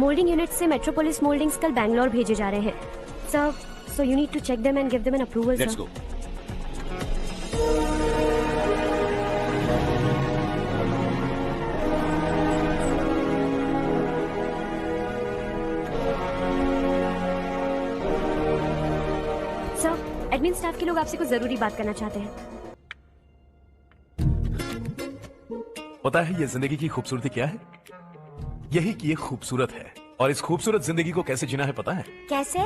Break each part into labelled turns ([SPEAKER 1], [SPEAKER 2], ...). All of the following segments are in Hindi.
[SPEAKER 1] मोल्डिंग यूनिट से मेट्रोपोलिस मोल्डिंग्स कल बैंगलोर भेजे जा रहे हैं sir, so you need to check them and give them an approval.
[SPEAKER 2] Let's go.
[SPEAKER 1] Sir, admin staff के लोग आपसे कुछ जरूरी बात करना चाहते हैं।
[SPEAKER 3] पता है ये जिंदगी की खूबसूरती क्या है? यही कि ये खूबसूरत है, और इस खूबसूरत जिंदगी को कैसे जीना है पता है?
[SPEAKER 1] कैसे?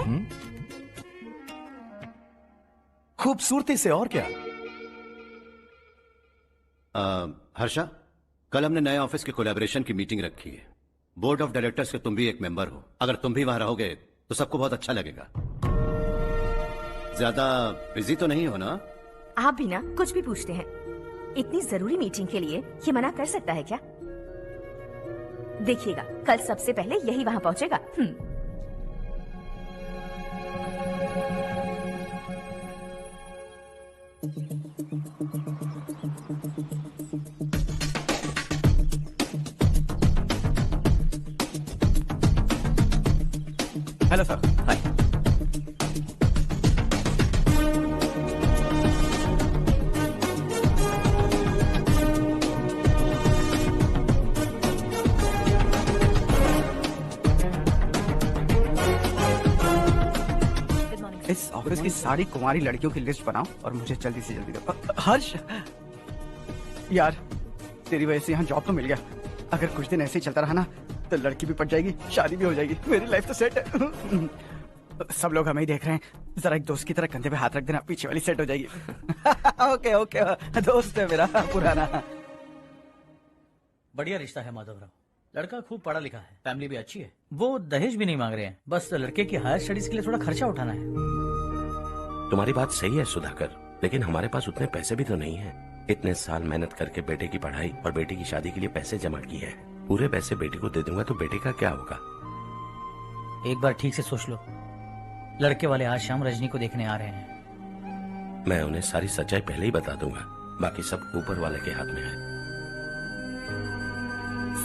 [SPEAKER 3] खूबसूरती से, और क्या।
[SPEAKER 2] हर्षा, कल हमने नए ऑफिस के कोलैबोरेशन की मीटिंग रखी है। बोर्ड ऑफ डायरेक्टर्स के तुम भी एक मेंबर हो। अगर तुम भी वहां रहोगे तो सबको बहुत अच्छा लगेगा। ज्यादा बिजी तो नहीं हो ना?
[SPEAKER 4] आप भी ना कुछ भी पूछते हैं। इतनी जरूरी मीटिंग के लिए ये मना कर सकता है क्या? देखिएगा कल सबसे पहले यही वहां पहुंचेगा।
[SPEAKER 5] Hello sir. हाय। इस ऑफिस की सारी कुंवारी लड़कियों की लिस्ट बनाओ और मुझे जल्दी से जल्दी दो। हर्ष यार, तेरी वजह से यहाँ जॉब तो मिल गया। अगर कुछ दिन ऐसे ही चलता रहा ना तो लड़की भी पट जाएगी, शादी भी हो जाएगी, मेरी लाइफ तो सेट है। सब लोग हमें ही देख रहे हैं, जरा एक दोस्त की तरह कंधे पे हाथ रख देना, पीछे वाली सेट हो जाएगी। ओके ओके, दोस्त है मेरा पुराना।
[SPEAKER 6] बढ़िया रिश्ता है माधवराव। लड़का खूब पढ़ा लिखा है, फैमिली भी अच्छी है। वो दहेज भी नहीं मांग रहे हैं, बस लड़के की हायर स्टडीज के लिए थोड़ा खर्चा उठाना है।
[SPEAKER 7] तुम्हारी बात सही है सुधाकर, लेकिन हमारे पास उतने पैसे भी तो नहीं है। इतने साल मेहनत करके बेटे की पढ़ाई और बेटे की शादी के लिए पैसे जमा किए हैं। पूरे पैसे बेटे को दे दूंगा तो बेटे का क्या होगा?
[SPEAKER 6] एक बार ठीक से सोच लो। लड़के वाले आज शाम रजनी को देखने आ रहे हैं।
[SPEAKER 7] मैं उन्हें सारी सच्चाई पहले ही बता दूंगा, बाकी सब ऊपर वाले के हाथ में है।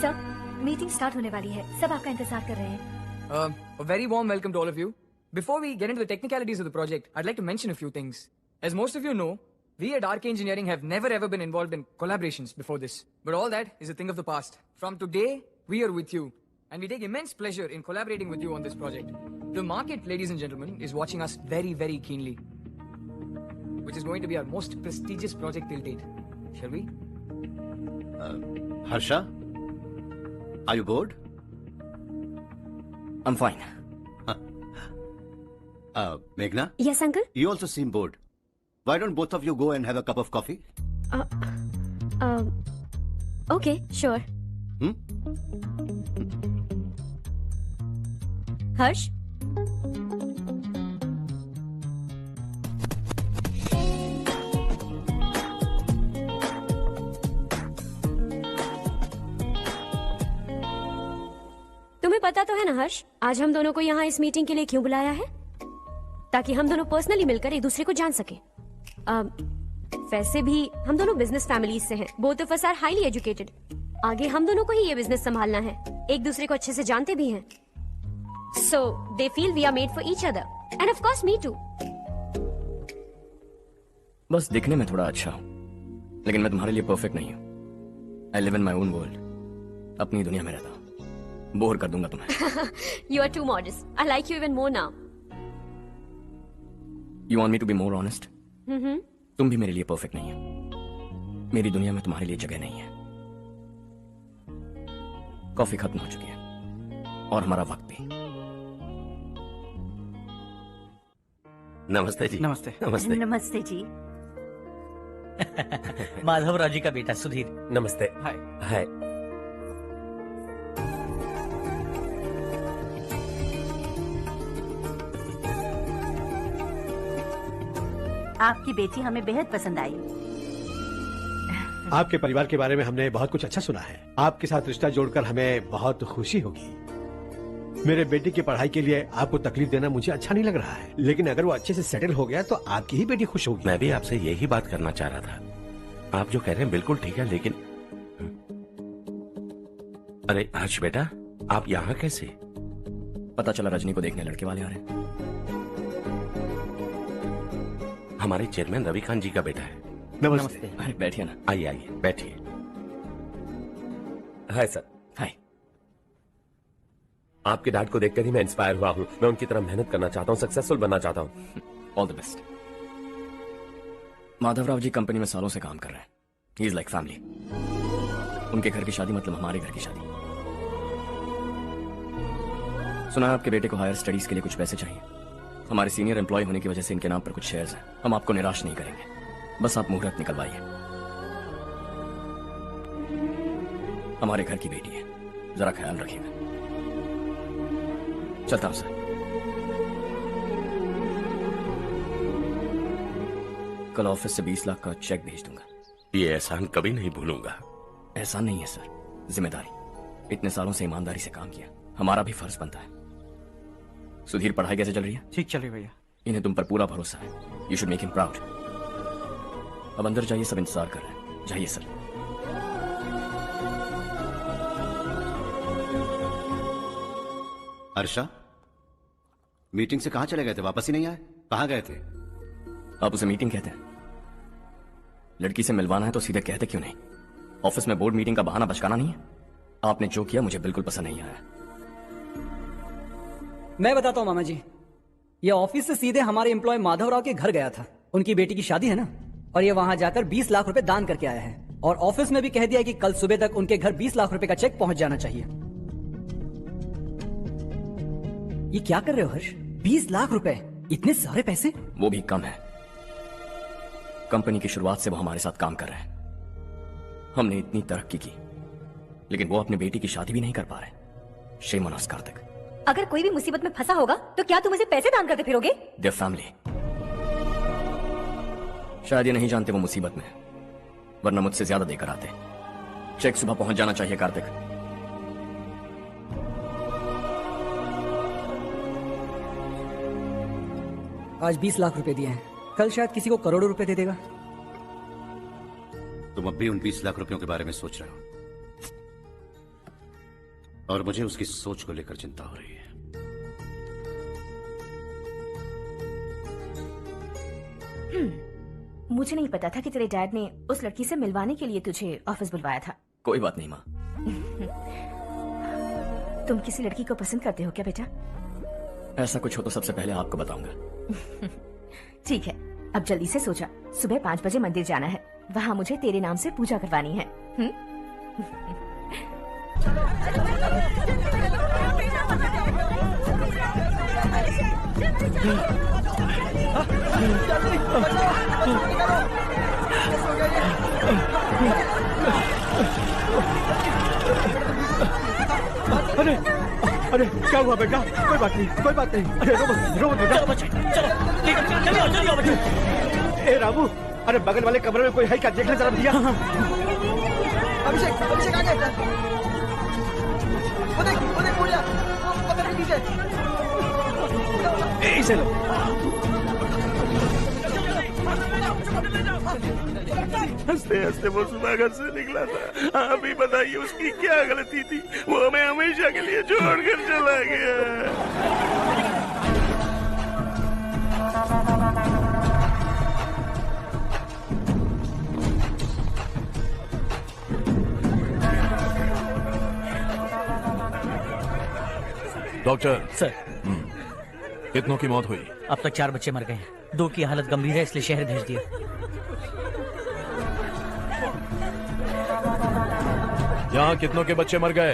[SPEAKER 1] सर, मीटिंग स्टार्ट होने वाली है, सब आपका इंतजार कर रहे हैं।
[SPEAKER 5] A very warm welcome to all of you. Before we get into the technicalities of the project, I'd like to mention a few things. As most of you know, we at Arc Engineering have never ever been involved in collaborations before this. But all that is a thing of the past. From today, we are with you. And we take immense pleasure in collaborating with you on this project. The market, ladies and gentlemen, is watching us very, very keenly. Which is going to be our most prestigious project till date. Shall we?
[SPEAKER 2] Harsha, are you bored?
[SPEAKER 5] I'm fine.
[SPEAKER 2] Meghna?
[SPEAKER 1] Yes, uncle?
[SPEAKER 2] You also seem bored. Why don't both of you go and have a cup of coffee?
[SPEAKER 1] Okay, sure. हर्ष, तुम्हें पता तो है ना हर्ष, आज हम दोनों को यहाँ इस मीटिंग के लिए क्यों बुलाया है? ताकि हम दोनों पर्सनली मिलकर एक दूसरे को जान सके। वैसे भी हम दोनों बिजनेस फैमिलीज से हैं। Both of us are highly educated. आगे हम दोनों को ही ये बिजनेस संभालना है। एक दूसरे को अच्छे से जानते भी हैं। So they feel we are made for each other, and of course me too.
[SPEAKER 5] बस दिखने में थोड़ा अच्छा हूँ, लेकिन मैं तुम्हारे लिए परफेक्ट नहीं हूँ। I live in my own world. अपनी दुनिया में रहता हूँ। बोर कर दूंगा तुम्हें।
[SPEAKER 1] You are too modest. I like you even more now.
[SPEAKER 5] You want me to be more honest? तुम भी मेरे लिए परफेक्ट नहीं है। मेरी दुनिया में तुम्हारे लिए जगह नहीं है। कॉफी खत्म हो चुकी है और हमारा वक्त भी।
[SPEAKER 7] नमस्ते जी।
[SPEAKER 5] नमस्ते।
[SPEAKER 7] नमस्ते।
[SPEAKER 4] नमस्ते जी।
[SPEAKER 6] माधवराव जी का बेटा सुधीर।
[SPEAKER 7] नमस्ते।
[SPEAKER 5] हाय।
[SPEAKER 7] हाय।
[SPEAKER 4] आपकी बेटी हमें बेहद पसंद आई।
[SPEAKER 8] आपके परिवार के बारे में हमने बहुत कुछ अच्छा सुना है। आपके साथ रिश्ता जोड़कर हमें बहुत खुशी होगी। मेरे बेटे की पढ़ाई के लिए आपको तकलीफ देना मुझे अच्छा नहीं लग रहा है, लेकिन अगर वो अच्छे से सेटल हो गया तो आपकी ही बेटी खुश होगी।
[SPEAKER 7] मैं भी आपसे यही बात करना चाह रहा था। आप जो कह रहे हैं बिल्कुल ठीक है, लेकिन अरे हर्ष बेटा, आप यहाँ कैसे?
[SPEAKER 9] पता चला रजनी को देखने लड़के वाले आ रहे हैं।
[SPEAKER 7] हमारे चेयरमैन रविकांत जी का बेटा है।
[SPEAKER 8] नमस्ते।
[SPEAKER 9] अरे बैठिए ना।
[SPEAKER 7] आइए आइए बैठिए।
[SPEAKER 10] Hi sir.
[SPEAKER 9] हाय।
[SPEAKER 10] आपके डैड को देखकर ही मैं इंस्पायर हुआ हूँ। मैं उनकी तरह मेहनत करना चाहता हूँ, सक्सेसफुल बनना चाहता हूँ।
[SPEAKER 9] All the best. Madhavrao ji company में सालों से काम कर रहे हैं। He is like family. उनके घर की शादी मतलब हमारे घर की शादी। सुना है आपके बेटे को हायर स्टडीज के लिए कुछ पैसे चाहिए। हमारे सीनियर एम्प्लॉय होने की वजह से इनके नाम पर कुछ शेयर्स हैं। हम आपको निराश नहीं करेंगे, बस आप मुहूर्त निकलवाइए। हमारे घर की बेटी है, जरा ख्याल रखिएगा। चलता हूं सर। कल ऑफिस से 20 लाख का चेक भेज दूंगा।
[SPEAKER 7] ये एहसान कभी नहीं भूलूंगा।
[SPEAKER 9] एहसान नहीं है सर, जिम्मेदारी। इतने सालों से ईमानदारी से काम किया, हमारा भी फर्ज बनता है। सुधीर, पढ़ाई कैसे चल रही है?
[SPEAKER 5] ठीक चल रही भैया।
[SPEAKER 9] इन्हें तुम पर पूरा भरोसा है। You should make him proud. अब अंदर जाइए, सब इंतजार कर रहे हैं। जाइए सर।
[SPEAKER 2] हर्षा, मीटिंग से कहां चले गए थे? वापस ही नहीं आए? कहां गए थे?
[SPEAKER 9] आप उसे मीटिंग कहते हैं? लड़की से मिलवाना है तो सीधे कहते क्यों नहीं? ऑफिस में बोर्ड मीटिंग का बहाना बचकाना नहीं है। आपने जो किया मुझे बिल्कुल पसंद नहीं आया।
[SPEAKER 11] मैं बताता हूं मामा जी, ये ऑफिस से सीधे हमारे एम्प्लॉय माधवराव के घर गया था। उनकी बेटी की शादी है ना, और ये वहां जाकर 20 लाख रुपए दान करके आया है। और ऑफिस में भी कह दिया कि कल सुबह तक उनके घर 20 लाख रुपए का चेक पहुंच जाना चाहिए। ये क्या कर रहे हो हर्ष? 20 लाख रुपए, इतने सारे पैसे?
[SPEAKER 9] वो भी कम है। कंपनी की शुरुआत से वो हमारे साथ काम कर रहे हैं। हमने इतनी तरक्की की, लेकिन वो अपनी बेटी की शादी भी नहीं कर पा रहे। Shame on us Kartik.
[SPEAKER 4] अगर कोई भी मुसीबत में फंसा होगा तो क्या तुम उसे पैसे दान करते फिरोगे?
[SPEAKER 9] Their family. शायद ये नहीं जानते वो मुसीबत में, वरना मुझसे ज्यादा देकर आते। चेक सुबह पहुंच जाना चाहिए कार्तिक।
[SPEAKER 11] आज 20 लाख रुपए दिए हैं, कल शायद किसी को करोड़ों रुपए दे देगा।
[SPEAKER 2] तुम अब भी उन 20 लाख रुपयों के बारे में सोच रहे हो, और मुझे उसकी सोच को लेकर चिंता हो रही है।
[SPEAKER 4] मुझे नहीं पता था कि तेरे डैड ने उस लड़की से मिलवाने के लिए तुझे ऑफिस बुलवाया था।
[SPEAKER 9] कोई बात नहीं माँ।
[SPEAKER 4] तुम किसी लड़की को पसंद करते हो क्या बेटा?
[SPEAKER 9] ऐसा कुछ हो तो सबसे पहले आपको बताऊंगा।
[SPEAKER 4] ठीक है, अब जल्दी से सो जा। सुबह 5 बजे मंदिर जाना है, वहाँ मुझे तेरे नाम से पूजा करवानी है।
[SPEAKER 8] अरे अरे क्या हुआ बेटा? कोई बात नहीं, कोई बात नहीं। अरे रो बेटा।
[SPEAKER 6] चलो बच्चे, चलो जल्दी आओ बच्चे।
[SPEAKER 8] ए रामू, अरे बगल वाले कमरे में कोई है क्या? देख ले जरा भैया।
[SPEAKER 5] अभिषेक आ गया। वो देख बुढ़िया, वो पत्थर के पीछे।
[SPEAKER 8] इसे लो।
[SPEAKER 7] हंसते हंसते वो सुबह घर से निकला था। आप ही बताइए उसकी क्या गलती थी? वो हमें हमेशा के लिए छोड़कर चला गया।
[SPEAKER 3] डॉक्टर
[SPEAKER 6] सर,
[SPEAKER 3] कितनों की मौत हुई?
[SPEAKER 6] अब तक 4 बच्चे मर गए हैं। 2 की हालत गंभीर है, इसलिए शहर भेज दिया।
[SPEAKER 3] यहाँ कितनों के बच्चे मर गए?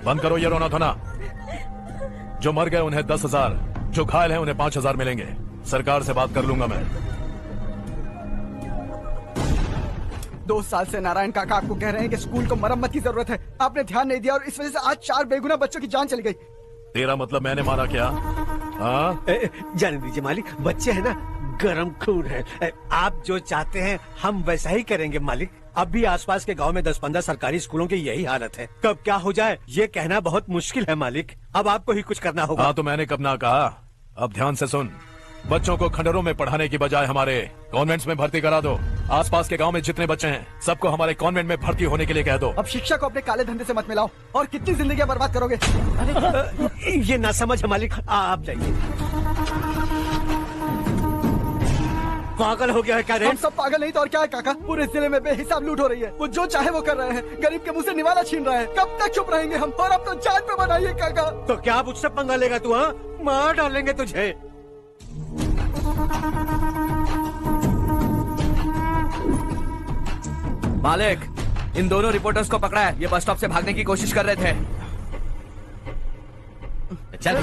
[SPEAKER 3] बंद करो ये रोना धोना। जो मर गए उन्हें 10,000, जो घायल हैं उन्हें 5,000 मिलेंगे। सरकार से बात कर लूंगा मैं।
[SPEAKER 5] 2 साल से नारायण काका आपको कह रहे हैं कि स्कूल को मरम्मत की जरूरत है। आपने ध्यान नहीं दिया और इस वजह से आज 4 बेगुनाह बच्चों की जान चली गई।
[SPEAKER 3] तेरा मतलब मैंने मारा क्या? हाँ,
[SPEAKER 8] जाने दीजिए मालिक, बच्चे हैं ना, गरम खून है। आप जो चाहते हैं हम वैसा ही करेंगे मालिक। अब भी आसपास के गांव में 10-15 सरकारी स्कूलों की यही हालत है। कब क्या हो जाए ये कहना बहुत मुश्किल है मालिक। अब आपको ही कुछ करना होगा।
[SPEAKER 3] हाँ तो मैंने कब ना कहा। अब ध्यान से सुन, बच्चों को खंडरों में पढ़ाने की बजाय हमारे कॉन्वेंट्स में भर्ती करा दो। आसपास के गांव में जितने बच्चे हैं सबको हमारे कॉन्वेंट में भर्ती होने के लिए कह दो।
[SPEAKER 11] अब शिक्षा को अपने काले धंधे से मत मिलाओ और कितनी जिंदगियां बर्बाद करोगे।
[SPEAKER 8] ये ना समझ है मालिक, आप जाइए। पागल हो गया है क्या रे?
[SPEAKER 11] हम सब पागल नहीं तो और क्या है काका। पूरे जिले में बेहिसाब लूट हो रही है। वो जो चाहे वो कर रहे हैं। गरीब के मुंह से निवाला छीन रहा है। कब तक चुप रहेंगे हम? और अब तो जान पे बनाइए काका।
[SPEAKER 8] तो क्या मुझसे पंगा लेगा तू? हाँ, मार डालेंगे तुझे।
[SPEAKER 9] मालिक, इन दोनों रिपोर्टर्स को पकड़ा है। ये बस स्टॉप से भागने की कोशिश कर रहे थे।
[SPEAKER 7] चल।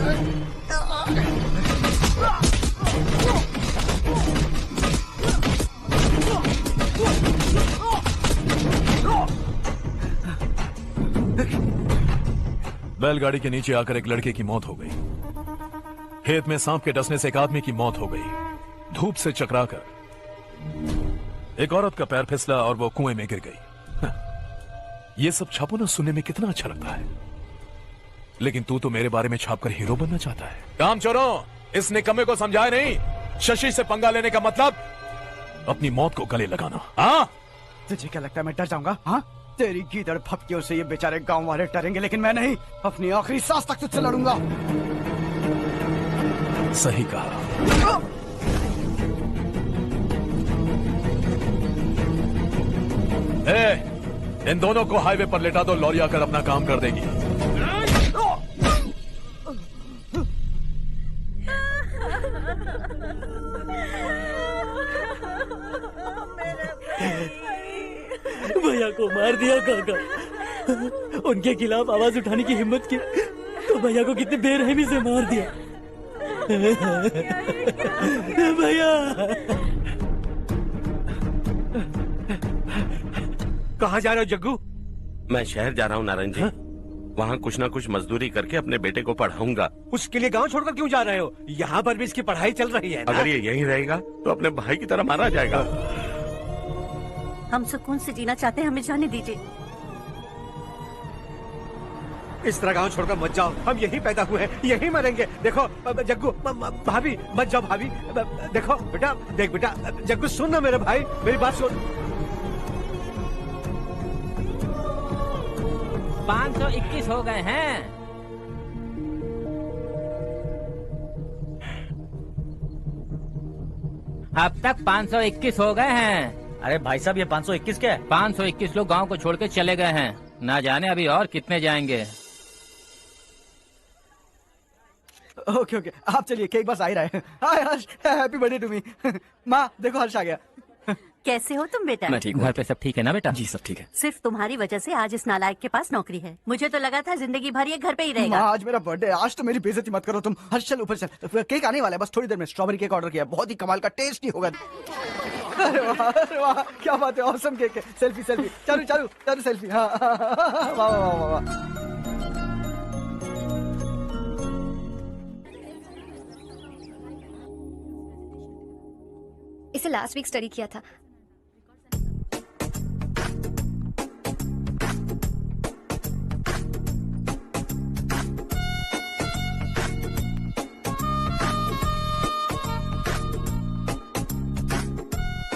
[SPEAKER 3] बैलगाड़ी के नीचे आकर एक लड़के की मौत हो गई। खेत में सांप के डसने से एक आदमी की मौत हो गई। धूप से चकराकर एक औरत का पैर फिसला और वो कुएं में गिर गई। ये सब छापो ना, सुनने में कितना अच्छा लगता है, लेकिन तू तो मेरे बारे में छापकर हीरो बनना चाहता है। काम चोरों, इस निकम्मे को समझाए नहीं। शशि से पंगा लेने का मतलब अपनी मौत को गले लगाना। हाँ,
[SPEAKER 11] तुझे क्या लगता है मैं डर जाऊंगा? हाँ, तेरी गीदड़ फपकियों से ये बेचारे गांव वाले डरेंगे, लेकिन मैं नहीं। अपनी आखिरी सांस तक तुझसे लड़ूंगा।
[SPEAKER 3] सही कहा। इन दोनों को हाईवे पर लेटा दो, लॉरी आकर अपना काम कर देगी।
[SPEAKER 12] भैया को मार दिया काका। उनके खिलाफ आवाज उठाने की हिम्मत की तो भैया को कितनी बेरहमी से मार दिया। भैया
[SPEAKER 8] कहाँ जा रहे हो जग्गू?
[SPEAKER 7] मैं शहर जा रहा हूँ नारायण जी। वहाँ कुछ ना कुछ मजदूरी करके अपने बेटे को पढ़ाऊंगा।
[SPEAKER 8] उसके लिए गांव छोड़कर क्यों जा रहे हो? यहाँ पर भी इसकी पढ़ाई चल रही है ना?
[SPEAKER 7] अगर ये यहीं रहेगा तो अपने भाई की तरह मारा जाएगा।
[SPEAKER 13] हम सुकून से जीना चाहते हैं, हमें जाने दीजिए।
[SPEAKER 8] इस तरह गांव छोड़कर मत जाओ। हम यहीं पैदा हुए हैं, यहीं मरेंगे। देखो जग्गू, भाभी मत जाओ। भाभी देखो बेटा, देख बेटा, जग्गू सुन ना मेरे भाई, मेरी बात सुन।
[SPEAKER 14] 521 हो गए हैं। अब तक 521 हो गए हैं।
[SPEAKER 6] अरे भाई साहब, ये 521 क्या है?
[SPEAKER 14] 521 लोग गांव को छोड़ के चले गए हैं। ना जाने अभी और कितने जाएंगे।
[SPEAKER 11] ओके ओके, आप चलिए, केक बस आ ही रहा है। हाय हर्ष, हैप्पी बर्थडे टू मी। माँ देखो, हर्ष आ गया।
[SPEAKER 13] कैसे हो तुम बेटा?
[SPEAKER 9] मैं ठीक हूँ।
[SPEAKER 14] घर पे सब ठीक है ना बेटा?
[SPEAKER 9] जी सब ठीक है।
[SPEAKER 13] सिर्फ तुम्हारी वजह से आज इस नालायक के पास नौकरी है। मुझे तो लगा था जिंदगी भर ये घर पे ही रहेगा।
[SPEAKER 11] माँ, आज मेरा बर्थडे, आज तो मेरी बेइज्जती मत करो तुम। हर्ष चल ऊपर चल, केक आने वाला है, बस थोड़ी देर में। स्ट्रॉबेरी केक ऑर्डर किया, बहुत ही कमाल का टेस्टी होगा। अरे वाह, क्या बात है, ऑसम केक है। सेल्फी सेल्फी, चालू चालू चालू सेल्फी। हाँ वाह वाह वाह वाह।
[SPEAKER 1] इसे लास्ट वीक स्टडी किया था।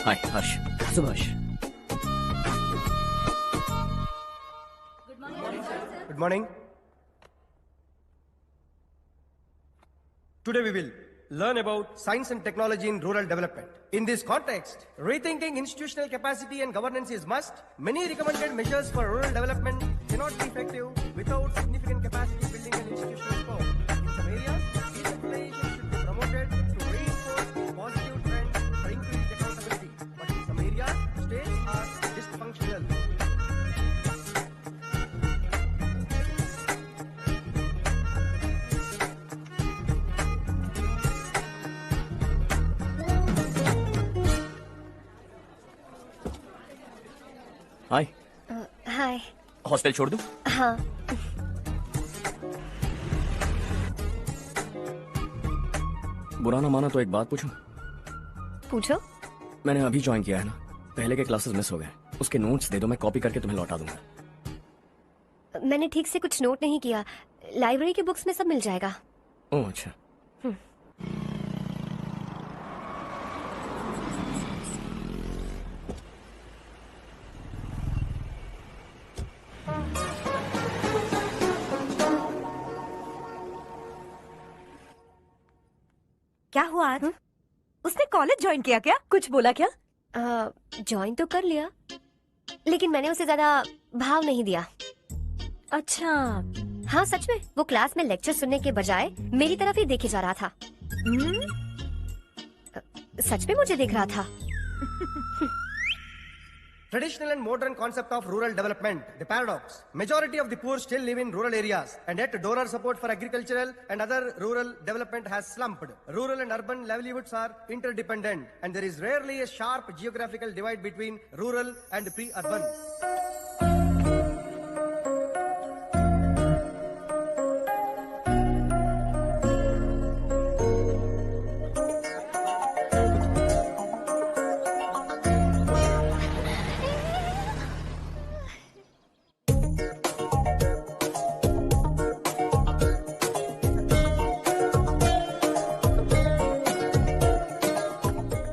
[SPEAKER 9] हाय हर्ष।
[SPEAKER 11] Subhash.
[SPEAKER 15] Good morning. Today we will learn about science and technology in rural development. In this context, rethinking institutional capacity and governance is must. Many recommended measures for rural development cannot be effective without significant capacity building and institutional support. In some areas, decentralization should be promoted to reinforce positive trends for increased accountability. But in some areas, states are dysfunctional.
[SPEAKER 9] Hi.
[SPEAKER 1] Hi.
[SPEAKER 9] Hostel छोड़ दूं?
[SPEAKER 1] हाँ।
[SPEAKER 9] बुरा ना माना तो एक बात पूछूं?
[SPEAKER 1] पूछो।
[SPEAKER 9] मैंने अभी ज्वाइन किया है ना, पहले के क्लासेस मिस हो गए। उसके नोट्स दे दो, मैं कॉपी करके तुम्हें लौटा दूंगा।
[SPEAKER 1] मैंने ठीक से कुछ नोट नहीं किया। लाइब्रेरी की बुक्स में सब मिल जाएगा।
[SPEAKER 9] ओह अच्छा।
[SPEAKER 4] क्या हुआ आज? उसने कॉलेज ज्वाइन किया क्या? कुछ बोला क्या?
[SPEAKER 1] ज्वाइन तो कर लिया, लेकिन मैंने उसे ज्यादा भाव नहीं दिया।
[SPEAKER 4] अच्छा।
[SPEAKER 1] हाँ सच में, वो क्लास में लेक्चर सुनने के बजाय मेरी तरफ ही देखे जा रहा था। सच में मुझे देख रहा था।
[SPEAKER 15] Traditional and modern concept of rural development, the paradox. Majority of the poor still live in rural areas, and yet donor support for agricultural and other rural development has slumped. Rural and urban livelihoods are interdependent, and there is rarely a sharp geographical divide between rural and pre-urban.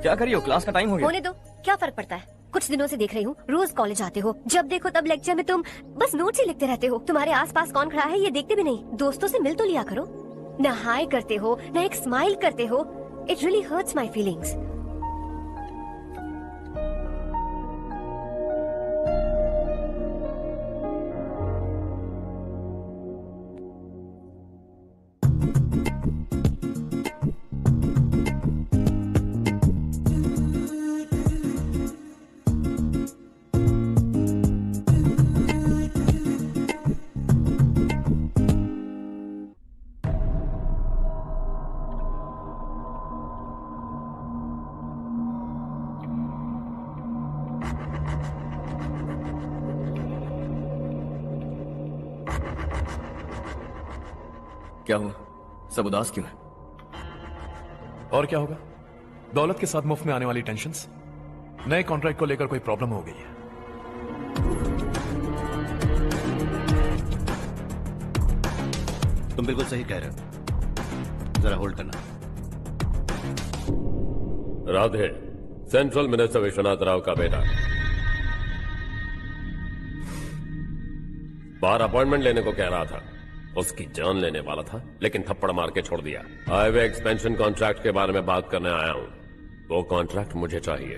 [SPEAKER 9] क्या करिए हो? क्लास का टाइम हो गया।
[SPEAKER 1] होने दो, क्या फर्क पड़ता है? कुछ दिनों से देख रही हूँ, रोज कॉलेज आते हो, जब देखो तब लेक्चर में तुम बस नोट्स ही लिखते रहते हो। तुम्हारे आसपास कौन खड़ा है ये देखते भी नहीं। दोस्तों से मिल तो लिया करो। न हाय करते हो, न एक स्माइल करते हो। It really hurts my feelings.
[SPEAKER 9] क्या हुआ? सब उदास क्यों है?
[SPEAKER 3] और क्या होगा? दौलत के साथ मुफ्त में आने वाली टेंशन्स। नए कॉन्ट्रैक्ट को लेकर कोई प्रॉब्लम हो गई है।
[SPEAKER 2] तुम बिल्कुल सही कह रहे हो, जरा होल्ड करना।
[SPEAKER 10] राधे, सेंट्रल मिनिस्टर विश्वनाथ राव का बेटा। बाहर अपॉइंटमेंट लेने को कह रहा था, उसकी जान लेने वाला था, लेकिन थप्पड़ मार के छोड़ दिया। हाईवे एक्सपेंशन कॉन्ट्रैक्ट के बारे में बात करने आया हूं। वो कॉन्ट्रैक्ट मुझे चाहिए।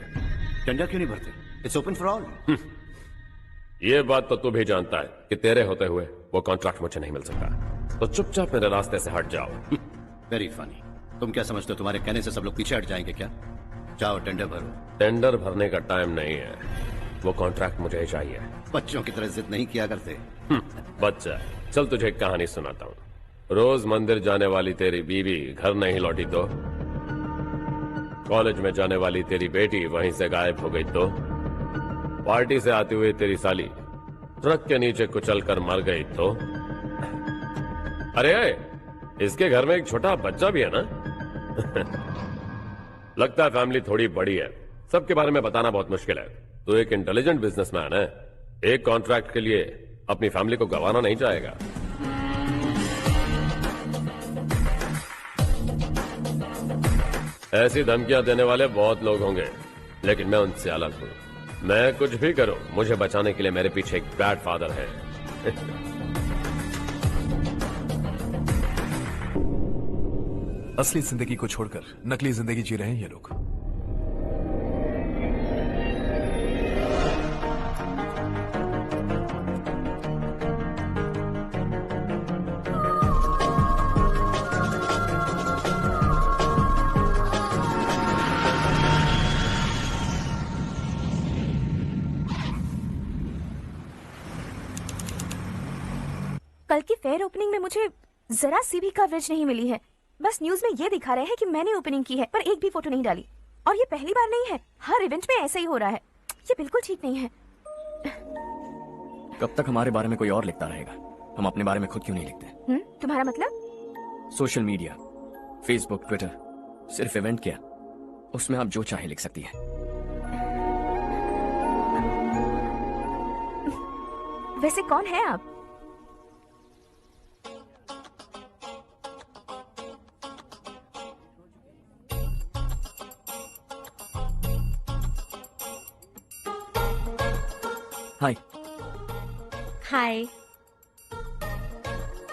[SPEAKER 2] टेंडर क्यों नहीं भरते? It's open for all.
[SPEAKER 10] ये बात तो तू भी जानता है कि तेरे होते हुए वो कॉन्ट्रैक्ट मुझे नहीं मिल सकता, तो चुपचाप मेरे रास्ते से हट जाओ।
[SPEAKER 2] Very funny. तुम क्या समझते हो तुम्हारे कहने से सब लोग पीछे हट जाएंगे क्या? जाओ टेंडर भरो।
[SPEAKER 10] टेंडर भरने का टाइम नहीं है, वो कॉन्ट्रैक्ट मुझे चाहिए।
[SPEAKER 2] बच्चों की तरह जिद नहीं किया करते।
[SPEAKER 10] बच्चा, चल तुझे एक कहानी सुनाता हूँ। रोज मंदिर जाने वाली तेरी बीवी घर नहीं लौटी तो, कॉलेज में जाने वाली तेरी बेटी वहीं से गायब हो गई तो, पार्टी से आती हुई तेरी साली ट्रक के नीचे कुचल कर मर गई तो। अरे इसके घर में एक छोटा बच्चा भी है ना। लगता है फैमिली थोड़ी बड़ी है, सबके बारे में बताना बहुत मुश्किल है। तो एक इंटेलिजेंट बिजनेसमैन है, एक कॉन्ट्रैक्ट के लिए अपनी फैमिली को गंवाना नहीं चाहेगा। ऐसी धमकियां देने वाले बहुत लोग होंगे, लेकिन मैं उनसे अलग हूं। मैं कुछ भी करूं, मुझे बचाने के लिए मेरे पीछे एक बैड फादर है।
[SPEAKER 3] असली जिंदगी को छोड़कर नकली जिंदगी जी रहे हैं ये लोग।
[SPEAKER 4] कल की फेयर ओपनिंग में मुझे जरा सी भी कवरेज नहीं मिली है। बस न्यूज में ये दिखा रहे हैं कि मैंने ओपनिंग की है, पर एक भी फोटो नहीं डाली। और ये पहली बार नहीं है, हर इवेंट में ऐसा ही हो रहा है। ये बिल्कुल ठीक नहीं है।
[SPEAKER 9] कब तक हमारे बारे में कोई और लिखता रहेगा? हम अपने बारे में खुद क्यों नहीं लिखते?
[SPEAKER 4] तुम्हारा मतलब?
[SPEAKER 9] सोशल मीडिया, फेसबुक, ट्विटर, सिर्फ इवेंट क्या, उसमें आप जो चाहे लिख सकती है।
[SPEAKER 4] वैसे कौन है आप?
[SPEAKER 9] हाय।
[SPEAKER 1] हाय।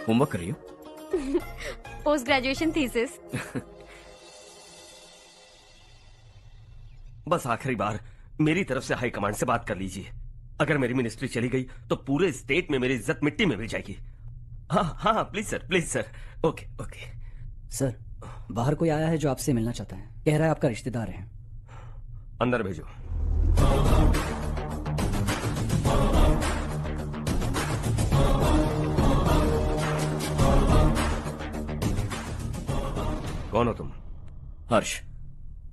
[SPEAKER 9] होमवर्क कर रही हो?
[SPEAKER 1] Post graduation thesis.
[SPEAKER 9] बस आखिरी बार मेरी तरफ से हाई कमांड से बात कर लीजिए। अगर मेरी मिनिस्ट्री चली गई तो पूरे स्टेट में मेरी इज्जत मिट्टी में मिल जाएगी। हाँ हाँ please sir. Okay okay.
[SPEAKER 11] Sir, बाहर कोई आया है जो आपसे मिलना चाहता है। कह रहा है आपका रिश्तेदार है।
[SPEAKER 9] अंदर भेजो। कौन हो तुम? हर्ष,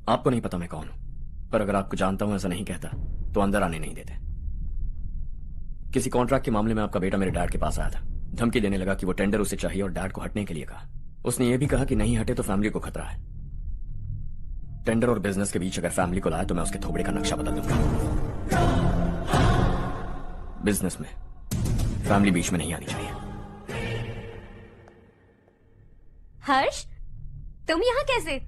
[SPEAKER 9] आपको नहीं पता मैं कौन हूं, पर अगर आपको जानता हूं ऐसा नहीं कहता तो अंदर आने नहीं देते। किसी कॉन्ट्रैक्ट के मामले में आपका बेटा मेरे डैड के पास आया था। धमकी देने लगा कि वो टेंडर उसे चाहिए और डैड को हटने के लिए कहा। उसने ये भी कहा कि नहीं हटे तो फैमिली को खतरा है। टेंडर और बिजनेस के बीच अगर फैमिली को लाया तो मैं उसके थोबड़े का नक्शा बदल दूंगा। बिजनेस में फैमिली बीच में नहीं आनी चाहिए।
[SPEAKER 1] हर्ष, तुम यहाँ कैसे?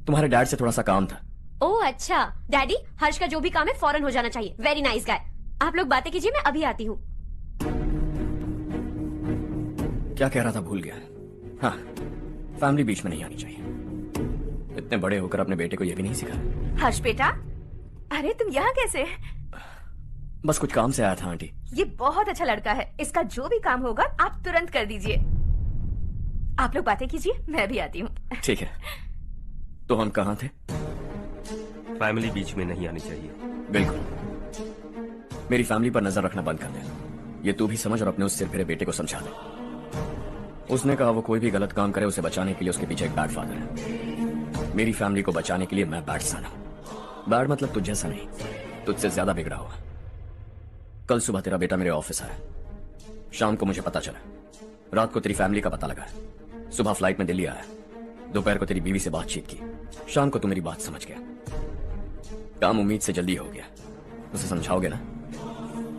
[SPEAKER 9] तुम्हारे डैड से थोड़ा सा काम था।
[SPEAKER 1] ओह अच्छा। डैडी, हर्ष का जो भी काम है फौरन हो जाना चाहिए। Very nice guy. आप लोग बातें कीजिए, मैं अभी आती हूँ।
[SPEAKER 9] क्या कह रहा था भूल गया। हाँ, फैमिली बीच में नहीं आनी चाहिए। इतने बड़े होकर अपने बेटे को यह भी नहीं सिखाया।
[SPEAKER 4] हर्ष बेटा, अरे तुम यहाँ कैसे?
[SPEAKER 9] बस कुछ काम से आया था आंटी।
[SPEAKER 4] ये बहुत अच्छा लड़का है। इसका जो भी काम होगा आप तुरंत कर दीजिए। आप लोग बातें कीजिए, मैं भी आती हूँ।
[SPEAKER 9] ठीक है। तो हम कहाँ थे?
[SPEAKER 16] फैमिली बीच में नहीं आनी चाहिए।
[SPEAKER 9] बिल्कुल। मेरी फैमिली पर नजर रखना बंद कर दे। ये तू भी समझ और अपने उस सिर फिरे बेटे को समझा दे। उसने कहा वो कोई भी गलत काम करे उसे बचाने के लिए उसके पीछे एक बैड फादर है। मेरी फैमिली को बचाने के लिए मैं बैड सन हूं। बैड मतलब तुझ जैसा नहीं, तुझसे ज्यादा बिगड़ा हुआ। कल सुबह तेरा बेटा मेरे ऑफिस आया। शाम को मुझे पता चला। रात को तेरी फैमिली का पता लगा। सुबह फ्लाइट में दिल्ली आया। दोपहर को तेरी बीवी से बातचीत की। शाम को तू मेरी बात समझ गया। काम उम्मीद से जल्दी हो गया। उसे समझाओगे ना?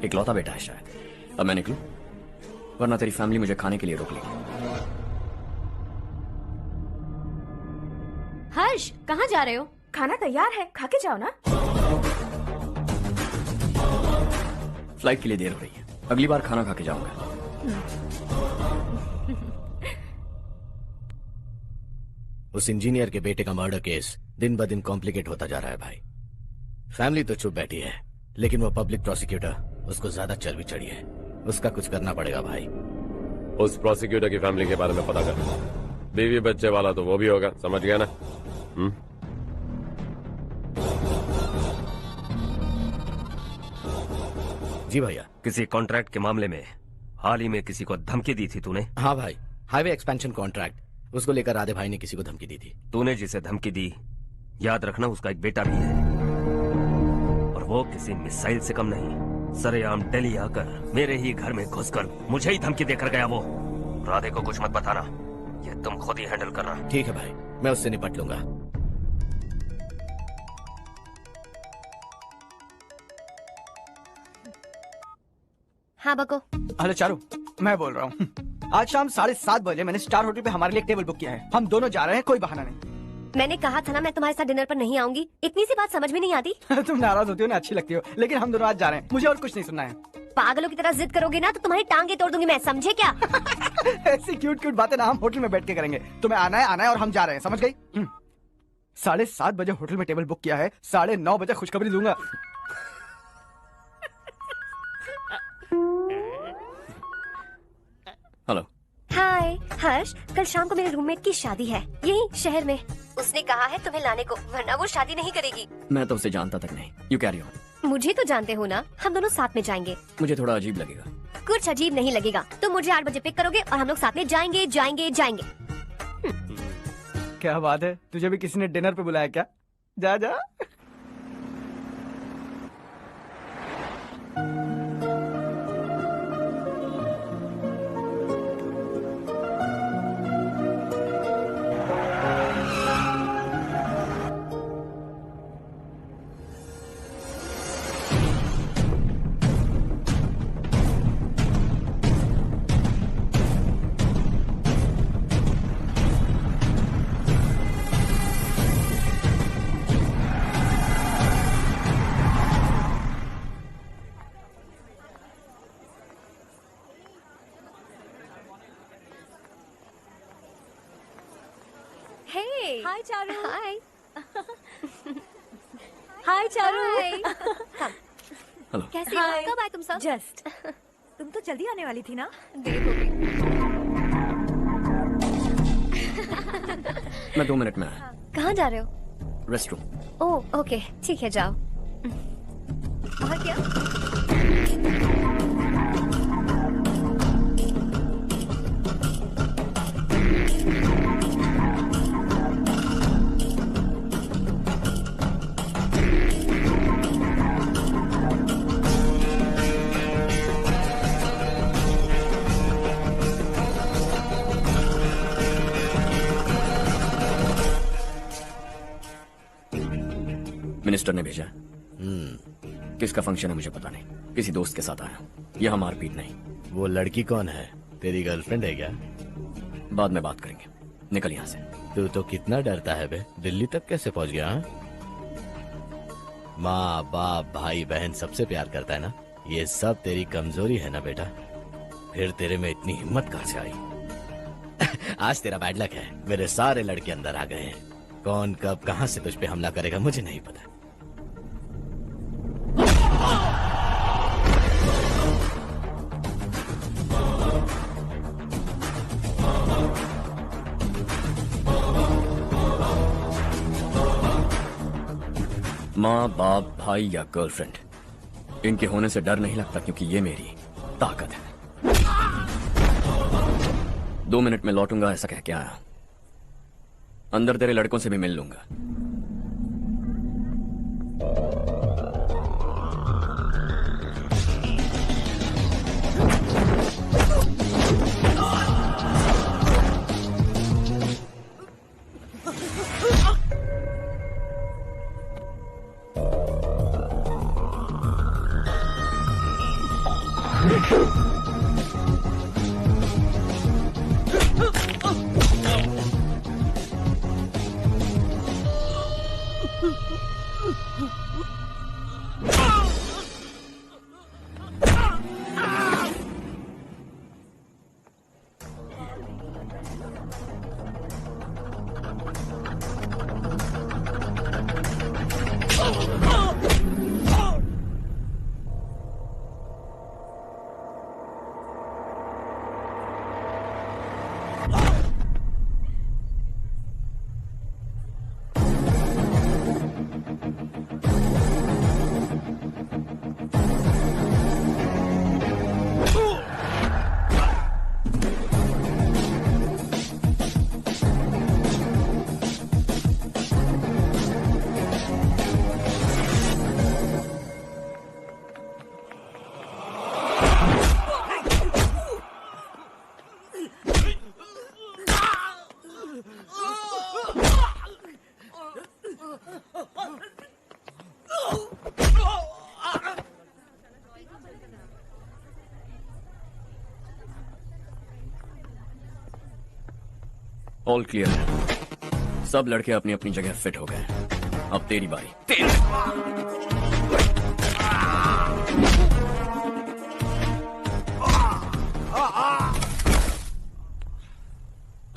[SPEAKER 9] इकलौता बेटा है शायद। अब मैं निकलूं, वरना तेरी फैमिली मुझे खाने के लिए रोक लेगी।
[SPEAKER 1] हर्ष, कहाँ जा रहे हो?
[SPEAKER 4] खाना तैयार है, खा के जाओ ना।
[SPEAKER 9] फ्लाइट के लिए देर हो रही है। अगली बार खाना खा के जाऊंगा।
[SPEAKER 17] उस इंजीनियर के बेटे का मर्डर केस दिन ब दिन कॉम्प्लिकेट होता जा रहा है भाई। फैमिली तो चुप बैठी है, लेकिन वो पब्लिक प्रोसिक्यूटर उसको ज्यादा चर्बी चढ़ी है। उसका कुछ करना पड़ेगा भाई।
[SPEAKER 10] उस प्रोसिक्यूटर की फैमिली के बारे में पता कर। बीवी बच्चे वाला तो वो भी होगा, समझ गया ना?
[SPEAKER 17] जी भैया।
[SPEAKER 16] किसी कॉन्ट्रैक्ट के मामले में हाल ही में किसी को धमकी दी थी तूने?
[SPEAKER 17] हाँ भाई, हाईवे एक्सपेंशन कॉन्ट्रैक्ट, उसको लेकर राधे भाई ने किसी को धमकी दी थी।
[SPEAKER 16] तूने जिसे धमकी दी, याद रखना उसका एक बेटा भी है, और वो किसी मिसाइल से कम नहीं। सरेआम दिल्ली आकर मेरे ही घर में घुसकर मुझे ही धमकी देकर गया वो। राधे को कुछ मत बताना, ये तुम खुद ही हैंडल करना।
[SPEAKER 17] ठीक है भाई, मैं उससे निपट लूंगा।
[SPEAKER 1] हाँ बको।
[SPEAKER 5] हेलो चारू, मैं बोल रहा हूँ। आज शाम 7:30 बजे मैंने स्टार होटल पे हमारे लिए एक टेबल बुक किया है। हम दोनों जा रहे हैं, कोई बहाना नहीं।
[SPEAKER 1] मैंने कहा था ना मैं तुम्हारे साथ डिनर पर नहीं आऊंगी। इतनी सी बात समझ में नहीं आती?
[SPEAKER 5] तुम नाराज होती हो ना, अच्छी लगती हो, लेकिन हम दोनों आज जा रहे हैं। मुझे और कुछ नहीं सुनना है।
[SPEAKER 1] पागलों की तरह जिद करोगे ना तो तुम्हारी टांगे तोड़ दूंगी मैं, समझे क्या?
[SPEAKER 5] ऐसी क्यूट क्यूट बातें ना हम होटल में बैठ के करेंगे। तुम्हें आना है और हम जा रहे हैं, समझ गई? 7:30 बजे होटल में टेबल बुक किया है, 9:30 बजे खुशखबरी दूंगा।
[SPEAKER 9] हेलो।
[SPEAKER 1] हाय हर्ष, कल शाम को मेरे रूममेट की शादी है यही शहर में। उसने कहा है तुम्हें लाने को, वरना वो शादी नहीं करेगी।
[SPEAKER 9] मैं तो उसे जानता तक नहीं। You carry on.
[SPEAKER 1] मुझे तो जानते हो ना, हम दोनों साथ में जाएंगे।
[SPEAKER 9] मुझे थोड़ा अजीब लगेगा।
[SPEAKER 1] कुछ अजीब नहीं लगेगा। तुम मुझे 8 बजे पिक करोगे और हम लोग साथ में जाएंगे जाएंगे जाएंगे।
[SPEAKER 5] क्या बात है, तुझे भी किसी ने डिनर पे बुलाया क्या? जा जा।
[SPEAKER 1] Hey.
[SPEAKER 4] Hi, Charu.
[SPEAKER 1] Hi.
[SPEAKER 4] हाय चारू।
[SPEAKER 9] हेलो।
[SPEAKER 4] कैसी हो? कब आए तुम सब? जस्ट। तुम तो जल्दी आने वाली थी ना? देर हो गई।
[SPEAKER 9] मैं 2 मिनट में आया।
[SPEAKER 18] कहाँ जा रहे हो?
[SPEAKER 9] Rest room.
[SPEAKER 18] ओह ओके, ठीक है जाओ।
[SPEAKER 4] और क्या?
[SPEAKER 9] मिनिस्टर ने भेजा। किसका फंक्शन है मुझे पता नहीं, किसी दोस्त के साथ आया। यह मारपीट नहीं।
[SPEAKER 17] वो लड़की कौन है? तेरी गर्लफ्रेंड है क्या?
[SPEAKER 9] बाद में बात करेंगे, निकल यहाँ से।
[SPEAKER 17] तू तो कितना डरता है बे, दिल्ली तक कैसे पहुँच गया? हाँ? माँ बाप भाई बहन सबसे प्यार करता है ना, ये सब तेरी कमजोरी है ना बेटा। फिर तेरे में इतनी हिम्मत कहाँ से आई? आज तेरा बैड लक है, मेरे सारे लड़के अंदर आ गए हैं। कौन कब कहां से तुझ पे हमला करेगा मुझे नहीं पता।
[SPEAKER 9] माँ बाप भाई या गर्लफ्रेंड, इनके होने से डर नहीं लगता, क्योंकि ये मेरी ताकत है। 2 मिनट में लौटूंगा ऐसा कह के आया। अंदर तेरे लड़कों से भी मिल लूंगा। ऑल क्लियर है। सब लड़के अपनी अपनी जगह फिट हो गए। अब तेरी बारी।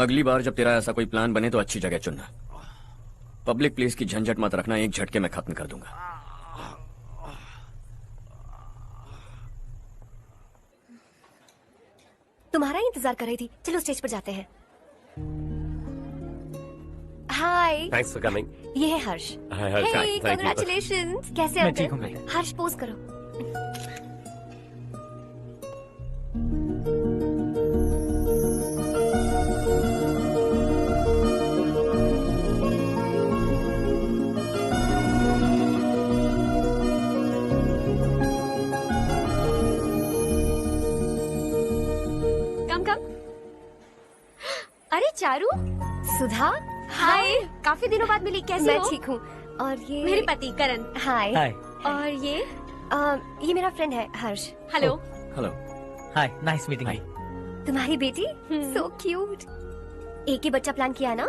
[SPEAKER 9] अगली बार जब तेरा ऐसा कोई प्लान बने तो अच्छी जगह चुनना। पब्लिक प्लेस की झंझट मत रखना, एक झटके में खत्म कर दूंगा।
[SPEAKER 18] तुम्हारा ही इंतजार कर रही थी, चलो स्टेज पर जाते हैं। हाय।
[SPEAKER 10] Thanks for coming.
[SPEAKER 18] ये है हर्ष।
[SPEAKER 10] हाय हर्ष।
[SPEAKER 18] हे कांग्रेचुलेशंस। कैसे
[SPEAKER 10] मैं
[SPEAKER 18] हो?
[SPEAKER 10] ठीक हूँ मैं।
[SPEAKER 18] हर्ष पोज करो।
[SPEAKER 1] अरे चारू।
[SPEAKER 18] सुधा।
[SPEAKER 1] हाय, काफी दिनों बाद मिली, कैसी
[SPEAKER 18] मैं
[SPEAKER 1] हो?
[SPEAKER 18] ठीक हूँ। और ये
[SPEAKER 1] मेरे पति करण।
[SPEAKER 18] हाय।
[SPEAKER 11] हाय।
[SPEAKER 1] और
[SPEAKER 18] ये मेरा फ्रेंड है Harsh.
[SPEAKER 1] Hello.
[SPEAKER 9] Hello.
[SPEAKER 11] Hi, nice meeting you.
[SPEAKER 18] तुम्हारी बेटी सो क्यूट। एक ही बच्चा प्लान किया ना?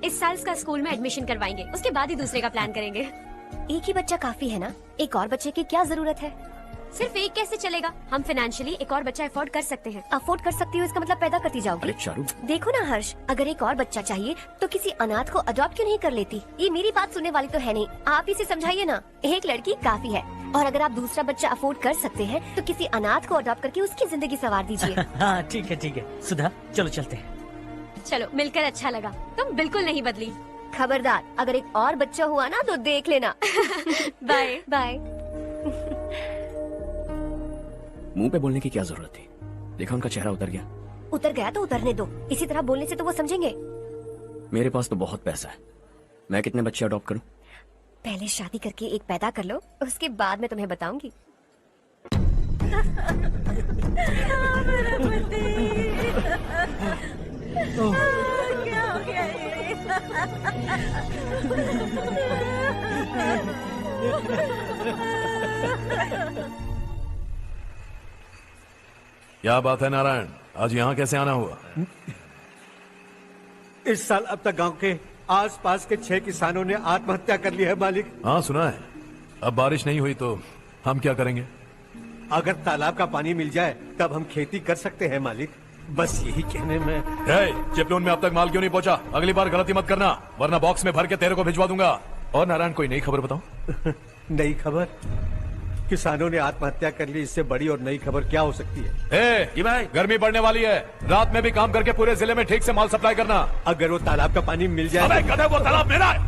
[SPEAKER 1] इस साल इसका स्कूल में एडमिशन करवाएंगे, उसके बाद ही दूसरे का प्लान करेंगे।
[SPEAKER 18] एक ही बच्चा काफी है ना, एक और बच्चे की क्या जरूरत है?
[SPEAKER 1] सिर्फ एक कैसे चलेगा? हम फाइनेंशियली एक और बच्चा अफोर्ड कर सकते हैं।
[SPEAKER 18] अफोर्ड कर सकती हो इसका मतलब पैदा करती जाओगी।
[SPEAKER 9] अरे चारू,
[SPEAKER 18] देखो ना हर्ष, अगर एक और बच्चा चाहिए तो किसी अनाथ को अडॉप्ट क्यों नहीं कर लेती? ये मेरी बात सुनने वाली तो है नहीं, आप इसे समझाइए ना। एक लड़की काफी है, और अगर आप दूसरा बच्चा अफोर्ड कर सकते हैं तो किसी अनाथ को अडॉप्ट करके उसकी जिंदगी संवार दीजिए।
[SPEAKER 11] हाँ ठीक है सुधा, चलो चलते हैं।
[SPEAKER 1] चलो, मिलकर अच्छा लगा। तुम बिल्कुल नहीं बदली।
[SPEAKER 18] खबरदार, अगर एक और बच्चा हुआ ना तो देख लेना।
[SPEAKER 1] Bye
[SPEAKER 18] bye.
[SPEAKER 9] मुंह पे बोलने की क्या जरूरत थी? देखा उनका चेहरा उतर गया।
[SPEAKER 18] उतर गया तो उतरने दो, इसी तरह बोलने से तो वो समझेंगे।
[SPEAKER 9] मेरे पास तो बहुत पैसा है, मैं कितने बच्चे अडॉप्ट करूं?
[SPEAKER 18] पहले शादी करके एक पैदा कर लो, उसके बाद मैं तुम्हें बताऊंगी।
[SPEAKER 13] क्या हो गया
[SPEAKER 3] क्या बात है नारायण, आज यहाँ कैसे आना हुआ?
[SPEAKER 8] इस साल अब तक गांव के आसपास के 6 किसानों ने आत्महत्या कर ली है मालिक।
[SPEAKER 3] हाँ सुना है। अब बारिश नहीं हुई तो हम क्या करेंगे?
[SPEAKER 8] अगर तालाब का पानी मिल जाए तब हम खेती कर सकते हैं मालिक। बस यही कहने में।
[SPEAKER 3] चिपलून में अब तक माल क्यों नहीं पहुंचा? अगली बार गलती मत करना, वरना बॉक्स में भर के तेरे को भिजवा दूंगा। और नारायण, कोई नई खबर बताऊं?
[SPEAKER 8] नई खबर? किसानों ने आत्महत्या कर ली, इससे बड़ी और नई खबर क्या हो सकती है?
[SPEAKER 3] ये भाई, गर्मी बढ़ने वाली है, रात में भी काम करके पूरे जिले में ठीक से माल सप्लाई करना।
[SPEAKER 8] अगर वो तालाब का पानी मिल जाए।
[SPEAKER 3] अबे गधे, वो तालाब मेरा है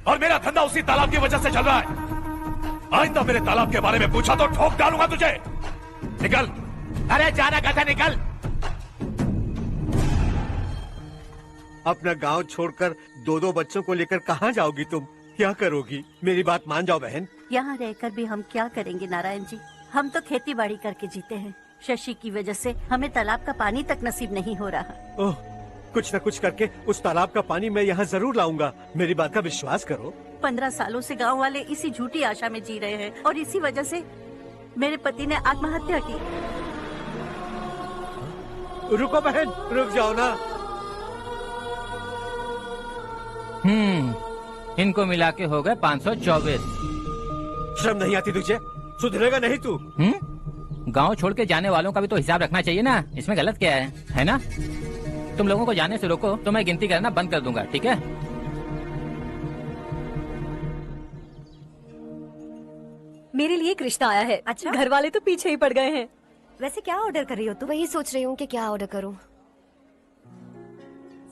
[SPEAKER 3] और मेरा धंधा उसी तालाब की वजह से चल रहा है। आइंदा मेरे तालाब के बारे में पूछा तो ठोक डालूंगा तुझे। निकल। अरे जाना गधा, निकल।
[SPEAKER 8] अपना गांव छोड़कर 2-2 बच्चों को लेकर कहाँ जाओगी तुम? क्या करोगी? मेरी बात मान जाओ बहन।
[SPEAKER 13] यहाँ रहकर भी हम क्या करेंगे नारायण जी? हम तो खेती बाड़ी करके जीते हैं। शशि की वजह से हमें तालाब का पानी तक नसीब नहीं हो रहा।
[SPEAKER 8] ओह, कुछ न कुछ करके उस तालाब का पानी मैं यहाँ जरूर लाऊंगा। मेरी बात का विश्वास करो।
[SPEAKER 13] 15 सालों से गांव वाले इसी झूठी आशा में जी रहे हैं और इसी वजह से मेरे पति ने आत्महत्या की।
[SPEAKER 8] रुको बहन, रुक जाओ ना।
[SPEAKER 14] इनको मिला के हो गए 524।
[SPEAKER 8] शर्म नहीं आती तुझे? सुधरेगा नहीं तू?
[SPEAKER 14] गांव छोड़ के जाने वालों का भी तो हिसाब रखना चाहिए ना। इसमें गलत क्या है ना? तुम लोगों को जाने से रोको तो मैं गिनती करना बंद कर दूंगा, ठीक है?
[SPEAKER 19] मेरे लिए एक रिश्ता आया है।
[SPEAKER 18] अच्छा?
[SPEAKER 19] घर वाले तो पीछे ही पड़ गए हैं।
[SPEAKER 18] वैसे क्या ऑर्डर कर रही हो तुम? वही सोच रही हूँ कि क्या ऑर्डर करूँ।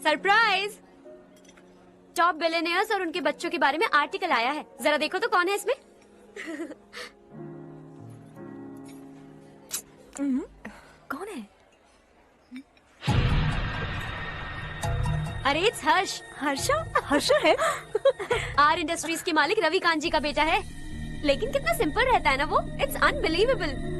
[SPEAKER 1] सरप्राइज! टॉप बिलियनियर्स और उनके बच्चों के बारे में आर्टिकल आया है। जरा देखो तो कौन है इसमें।
[SPEAKER 4] कौन है?
[SPEAKER 1] अरे इट्स हर्ष।
[SPEAKER 19] हर्षा है?
[SPEAKER 1] आर इंडस्ट्रीज के मालिक रवि कांत जी का बेटा है। लेकिन कितना सिंपल रहता है ना वो। It's unbelievable.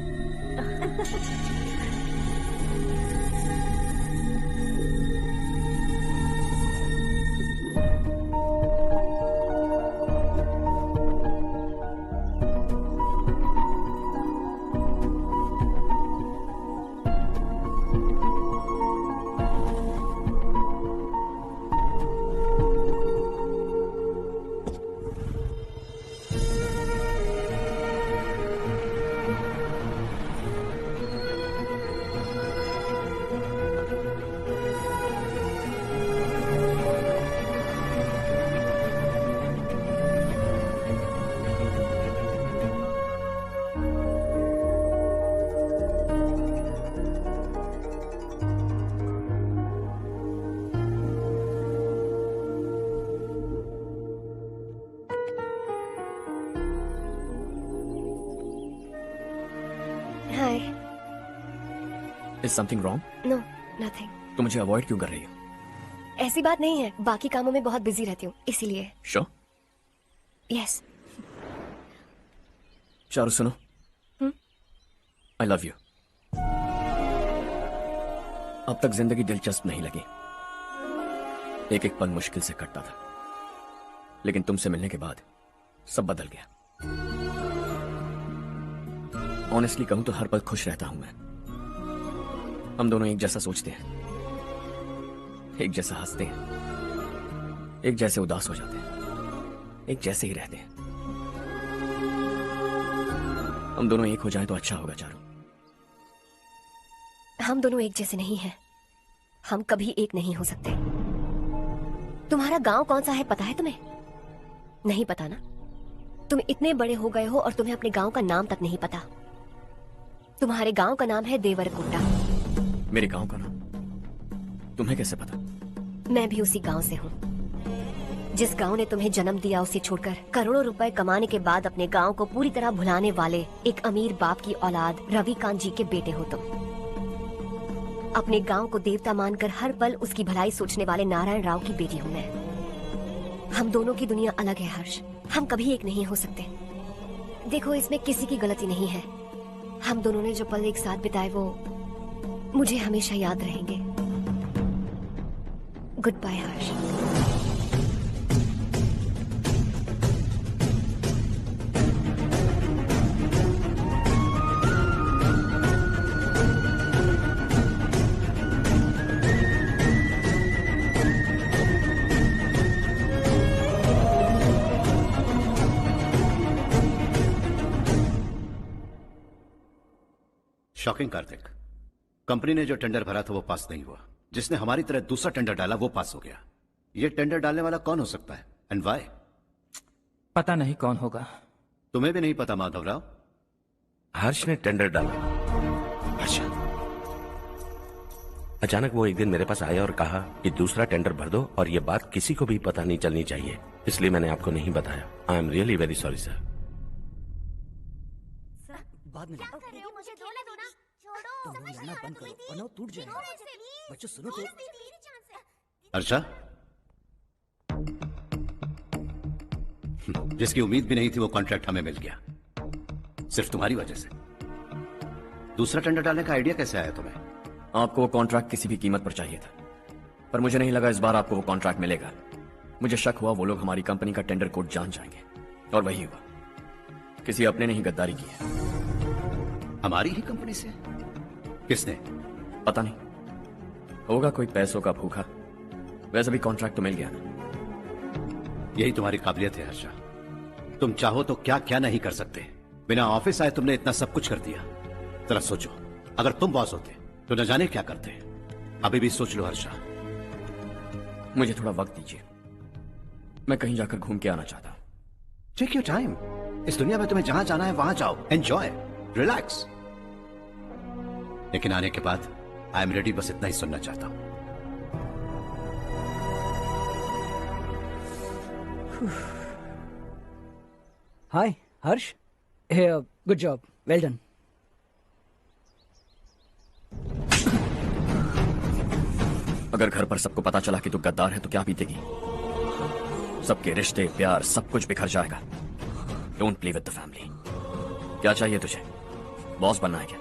[SPEAKER 18] Hi.
[SPEAKER 9] Is something wrong?
[SPEAKER 18] No, nothing.
[SPEAKER 9] तो मुझे अवॉइड क्यों कर रही हो?
[SPEAKER 18] ऐसी बात नहीं है, बाकी कामों में बहुत बिजी रहती हूँ इसीलिए।
[SPEAKER 9] Sure?
[SPEAKER 18] यस।
[SPEAKER 9] चारू सुनो। I love you. अब तक जिंदगी दिलचस्प नहीं लगी, एक एक पल मुश्किल से कटता था, लेकिन तुमसे मिलने के बाद सब बदल गया। ऑनेस्टली कहूं तो हर पल खुश रहता हूं मैं। हम दोनों एक जैसा सोचते हैं, एक जैसा हंसते हैं, एक जैसे उदास हो जाते हैं, एक जैसे ही रहते हैं। हम दोनों एक हो जाए तो अच्छा होगा चारू।
[SPEAKER 18] हम दोनों एक जैसे नहीं हैं। हम कभी एक नहीं हो सकते। तुम्हारा गांव कौन सा है पता है तुम्हें? नहीं पता ना? तुम इतने बड़े हो गए हो और तुम्हें अपने गांव का नाम तक नहीं पता। तुम्हारे गांव का नाम है देवरकोटा।
[SPEAKER 9] मेरे गांव का नाम तुम्हें कैसे पता?
[SPEAKER 18] मैं भी उसी गांव से हूँ। जिस गांव ने तुम्हें जन्म दिया उसे छोड़कर करोड़ों रुपए कमाने के बाद अपने गांव को पूरी तरह भुलाने वाले एक अमीर बाप की औलाद रविकांत जी के बेटे हो तुम। अपने गांव को देवता मानकर हर पल उसकी भलाई सोचने वाले नारायण राव की बेटी हूँ मैं। हम दोनों की दुनिया अलग है हर्ष। हम कभी एक नहीं हो सकते। देखो, इसमें किसी की गलती नहीं है। हम दोनों ने जो पल एक साथ बिताए वो मुझे हमेशा याद रहेंगे। गुड बाय हर्ष।
[SPEAKER 2] शॉकिंग कार्तिक, कंपनी ने जो टेंडर भरा था वो पास नहीं हुआ। जिसने हमारी तरह दूसरा टेंडर डाला वो पास हो गया। ये टेंडर डालने वाला कौन हो सकता है एंड व्हाई?
[SPEAKER 14] पता नहीं कौन होगा।
[SPEAKER 2] तुम्हें भी नहीं पता माधवराव?
[SPEAKER 7] हर्ष ने टेंडर डाला। अच्छा। अचानक वो एक दिन मेरे पास आया और कहा कि दूसरा टेंडर भर दो और ये बात किसी को भी पता नहीं चलनी चाहिए, इसलिए मैंने आपको नहीं बताया। I am really very sorry sir.
[SPEAKER 11] बाद में तुम लोग लड़ना बंद करो वरना वो टूट जाएगा। बच्चों सुनो तो।
[SPEAKER 2] अर्षा, जिसकी उम्मीद भी नहीं थी वो कॉन्ट्रैक्ट हमें मिल गया, सिर्फ तुम्हारी वजह से। दूसरा टेंडर डालने का आइडिया कैसे आया तुम्हें?
[SPEAKER 9] आपको वो कॉन्ट्रैक्ट किसी भी कीमत पर चाहिए था, पर मुझे नहीं लगा इस बार आपको वो कॉन्ट्रैक्ट मिलेगा। मुझे शक हुआ वो लोग हमारी कंपनी का टेंडर कोड जान जाएंगे, और वही हुआ। किसी अपने ने ही गद्दारी की है।
[SPEAKER 2] हमारी ही कंपनी से? किसने?
[SPEAKER 9] पता नहीं, होगा कोई पैसों का भूखा। वैसे भी कॉन्ट्रैक्ट तो मिल गया ना।
[SPEAKER 2] यही तुम्हारी काबिलियत है हर्षा। तुम चाहो तो क्या क्या नहीं कर सकते। बिना ऑफिस आए तुमने इतना सब कुछ कर दिया। जरा सोचो, अगर तुम बॉस होते तो न जाने क्या करते। अभी भी सोच लो हर्षा।
[SPEAKER 9] मुझे थोड़ा वक्त दीजिए, मैं कहीं जाकर घूम के आना चाहता हूं।
[SPEAKER 2] Take your time. इस दुनिया में तुम्हें जहां जाना है वहां जाओ, एंजॉय, रिलैक्स। लेकिन आने के बाद आई एम रेडी, बस इतना ही सुनना चाहता हूं।
[SPEAKER 11] हाय हर्ष, गुड जॉब, वेल डन।
[SPEAKER 9] अगर घर पर सबको पता चला कि तू गद्दार है तो क्या बीतेगी? सबके रिश्ते, प्यार, सब कुछ बिखर जाएगा। Don't play with the family. क्या चाहिए तुझे? बॉस बनना है क्या?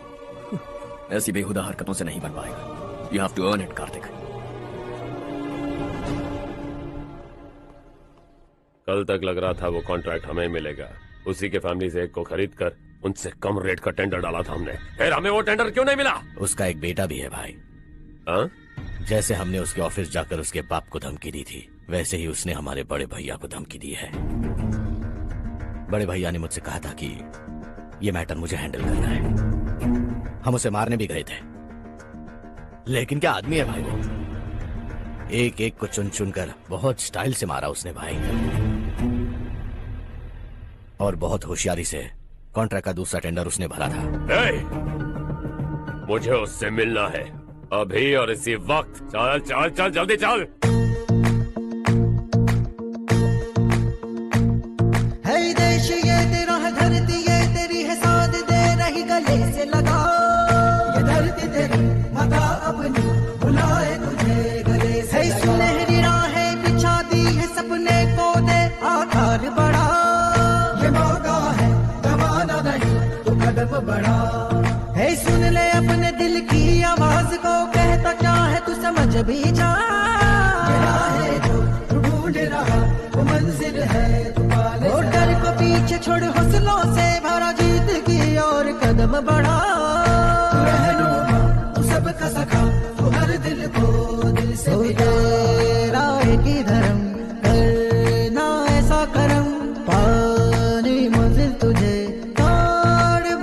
[SPEAKER 9] ऐसी बेहुदा हरकतों से नहीं बन पाएगा। You have to earn it Kartik.
[SPEAKER 10] कल तक लग रहा था वो कॉन्ट्रैक्ट हमें मिलेगा। उसी के फैमिली से एक को खरीद कर उनसे कम रेट का टेंडर डाला था हमने। फिर हमें वो टेंडर क्यों नहीं मिला?
[SPEAKER 17] उसका एक बेटा भी है भाई।
[SPEAKER 10] हाँ?
[SPEAKER 17] जैसे हमने उसके ऑफिस जाकर उसके बाप को धमकी दी थी, वैसे ही उसने हमारे बड़े भैया को धमकी दी है। बड़े भैया ने मुझसे कहा था कि ये मैटर मुझे हैंडल करना है। हम उसे मारने भी गए थे, लेकिन क्या आदमी है भाई वो। एक एक को चुन चुन कर बहुत स्टाइल से मारा उसने भाई, और बहुत होशियारी से कॉन्ट्रैक्ट का दूसरा टेंडर उसने भरा था।
[SPEAKER 10] मुझे उससे मिलना है अभी और इसी वक्त। चल चल चल जल्दी चल।
[SPEAKER 20] है देश ये तेरा है, धरती ये तेरी है, साथ दे रही गले से लगा। ये धरती तेरी माता अपनी बुलाए तुझे गले से लगा। सुनहरी राहें बिछा दी है, सपने को दे आकार बड़ा। ये मौका है गवाना नहीं, तू कदम बढ़ा। है सुन ले अपने दिल की आवाज को, कहता क्या है तू समझ भी जा। ये राहें जो तू ढूंढ रहा वो मंजिल है तू पाले। और डर को पीछे छोड़ हौसलों से भरा, जीत की और कदम बढ़ा। तू रहनुमा, तू सबका सखा, तू हर दिल को दिल से तेरा एक ही धर्म, करना ऐसा करम, पानी मंजिल तुझे दौड़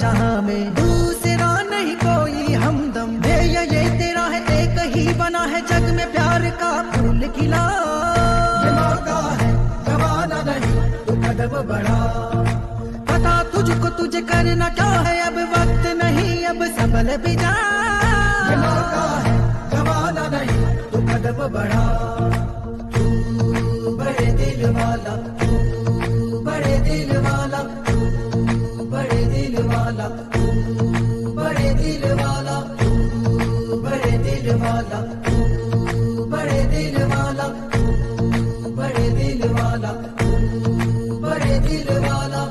[SPEAKER 20] जहां में दूसरा नहीं कोई हमदम। ये तेरा है, एक ही बना है जग में प्यार का फूल खिला। ये मौका है, गवाना नहीं, तू कदम बढ़ा। पता तुझको तुझे करना क्या है, अब वक्त नहीं, अब संभल भी जा। ये मौका है, गवाना नहीं, तू कदम बढ़ा। तू बड़े दिल वाला, तू बड़े दिल वाला, तू बड़े दिल वाला, तू बड़े दिल वाला, तू बड़े दिल वाला, तू बड़े दिल वाला, तू बड़े दिल वाला, तू बड़े दिल वाला।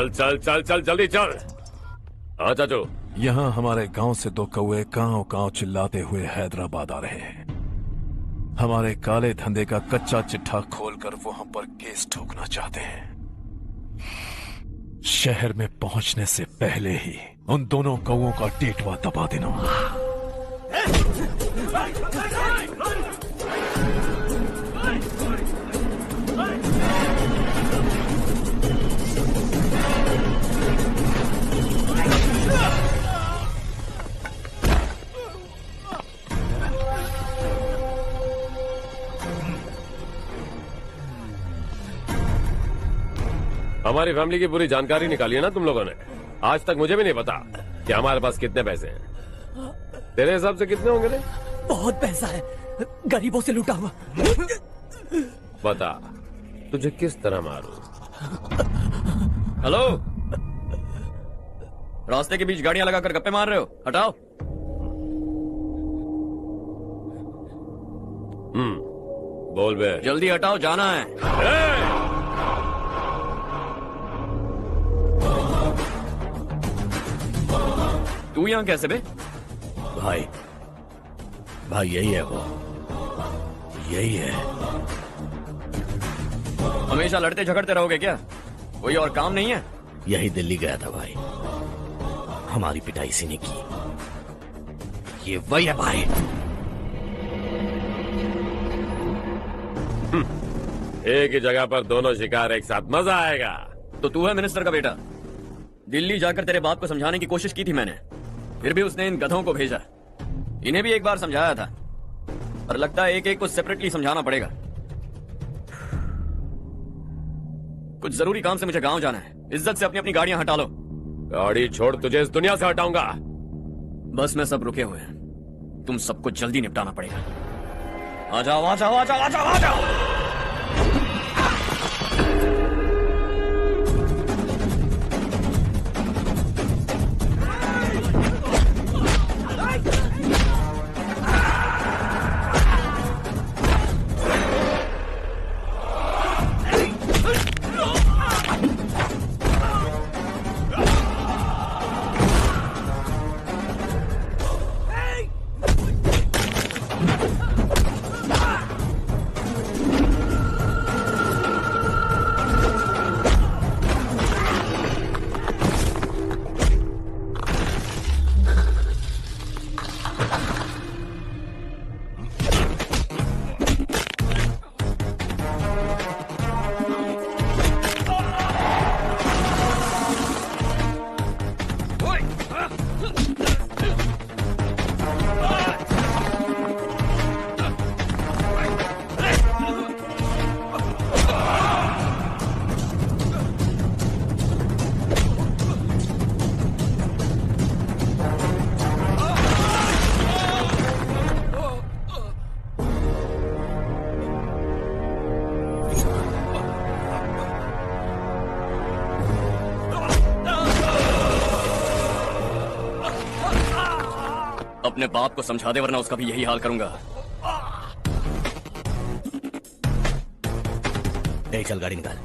[SPEAKER 10] चल चल चल चल जल्दी चल। हाँ चाचू।
[SPEAKER 3] यहाँ हमारे गांव से दो कौए कांव कांव चिल्लाते हुए हैदराबाद आ रहे हैं। हमारे काले धंधे का कच्चा चिट्ठा खोलकर वो हम पर केस ठोकना चाहते हैं। शहर में पहुंचने से पहले ही उन दोनों कौओं का टेटवा दबा देना।
[SPEAKER 10] हमारी फैमिली की पूरी जानकारी निकाली है ना तुम लोगों ने। आज तक मुझे भी नहीं पता कि हमारे पास कितने पैसे हैं। तेरे हिसाब से कितने होंगे रे?
[SPEAKER 12] बहुत पैसा है, गरीबों से लूटा हुआ।
[SPEAKER 10] बता तुझे किस तरह मारूं?
[SPEAKER 9] हेलो, रास्ते के बीच गाड़ियां लगाकर गप्पे मार रहे हो, हटाओ।
[SPEAKER 10] बोल बे।
[SPEAKER 9] जल्दी हटाओ, जाना है। तू यहाँ कैसे बे?
[SPEAKER 17] भाई भाई यही है वो, यही है।
[SPEAKER 9] हमेशा लड़ते झगड़ते रहोगे क्या? कोई और काम नहीं है?
[SPEAKER 17] यही दिल्ली गया था भाई, हमारी पिटाई इसी ने की। ये वही है भाई।
[SPEAKER 10] एक ही जगह पर दोनों शिकार एक साथ, मजा आएगा।
[SPEAKER 9] तो तू है मिनिस्टर का बेटा। दिल्ली जाकर तेरे बाप को समझाने की कोशिश की थी मैंने, फिर भी उसने इन गधों को भेजा। इन्हें भी एक बार समझाया था, पर लगता है एक एक को सेपरेटली समझाना पड़ेगा। कुछ जरूरी काम से मुझे गांव जाना है। इज्जत से अपनी अपनी गाड़ियां हटा लो।
[SPEAKER 10] गाड़ी छोड़, तुझे इस दुनिया से हटाऊंगा।
[SPEAKER 9] बस में सब रुके हुए हैं, तुम सबको जल्दी निपटाना पड़ेगा। आ जाओ आ जाओ आ जाओ आ जाओ आ जाओ। अपने बाप को समझा दे वरना उसका भी यही हाल करूंगा।
[SPEAKER 17] चल गाड़ी निकाल।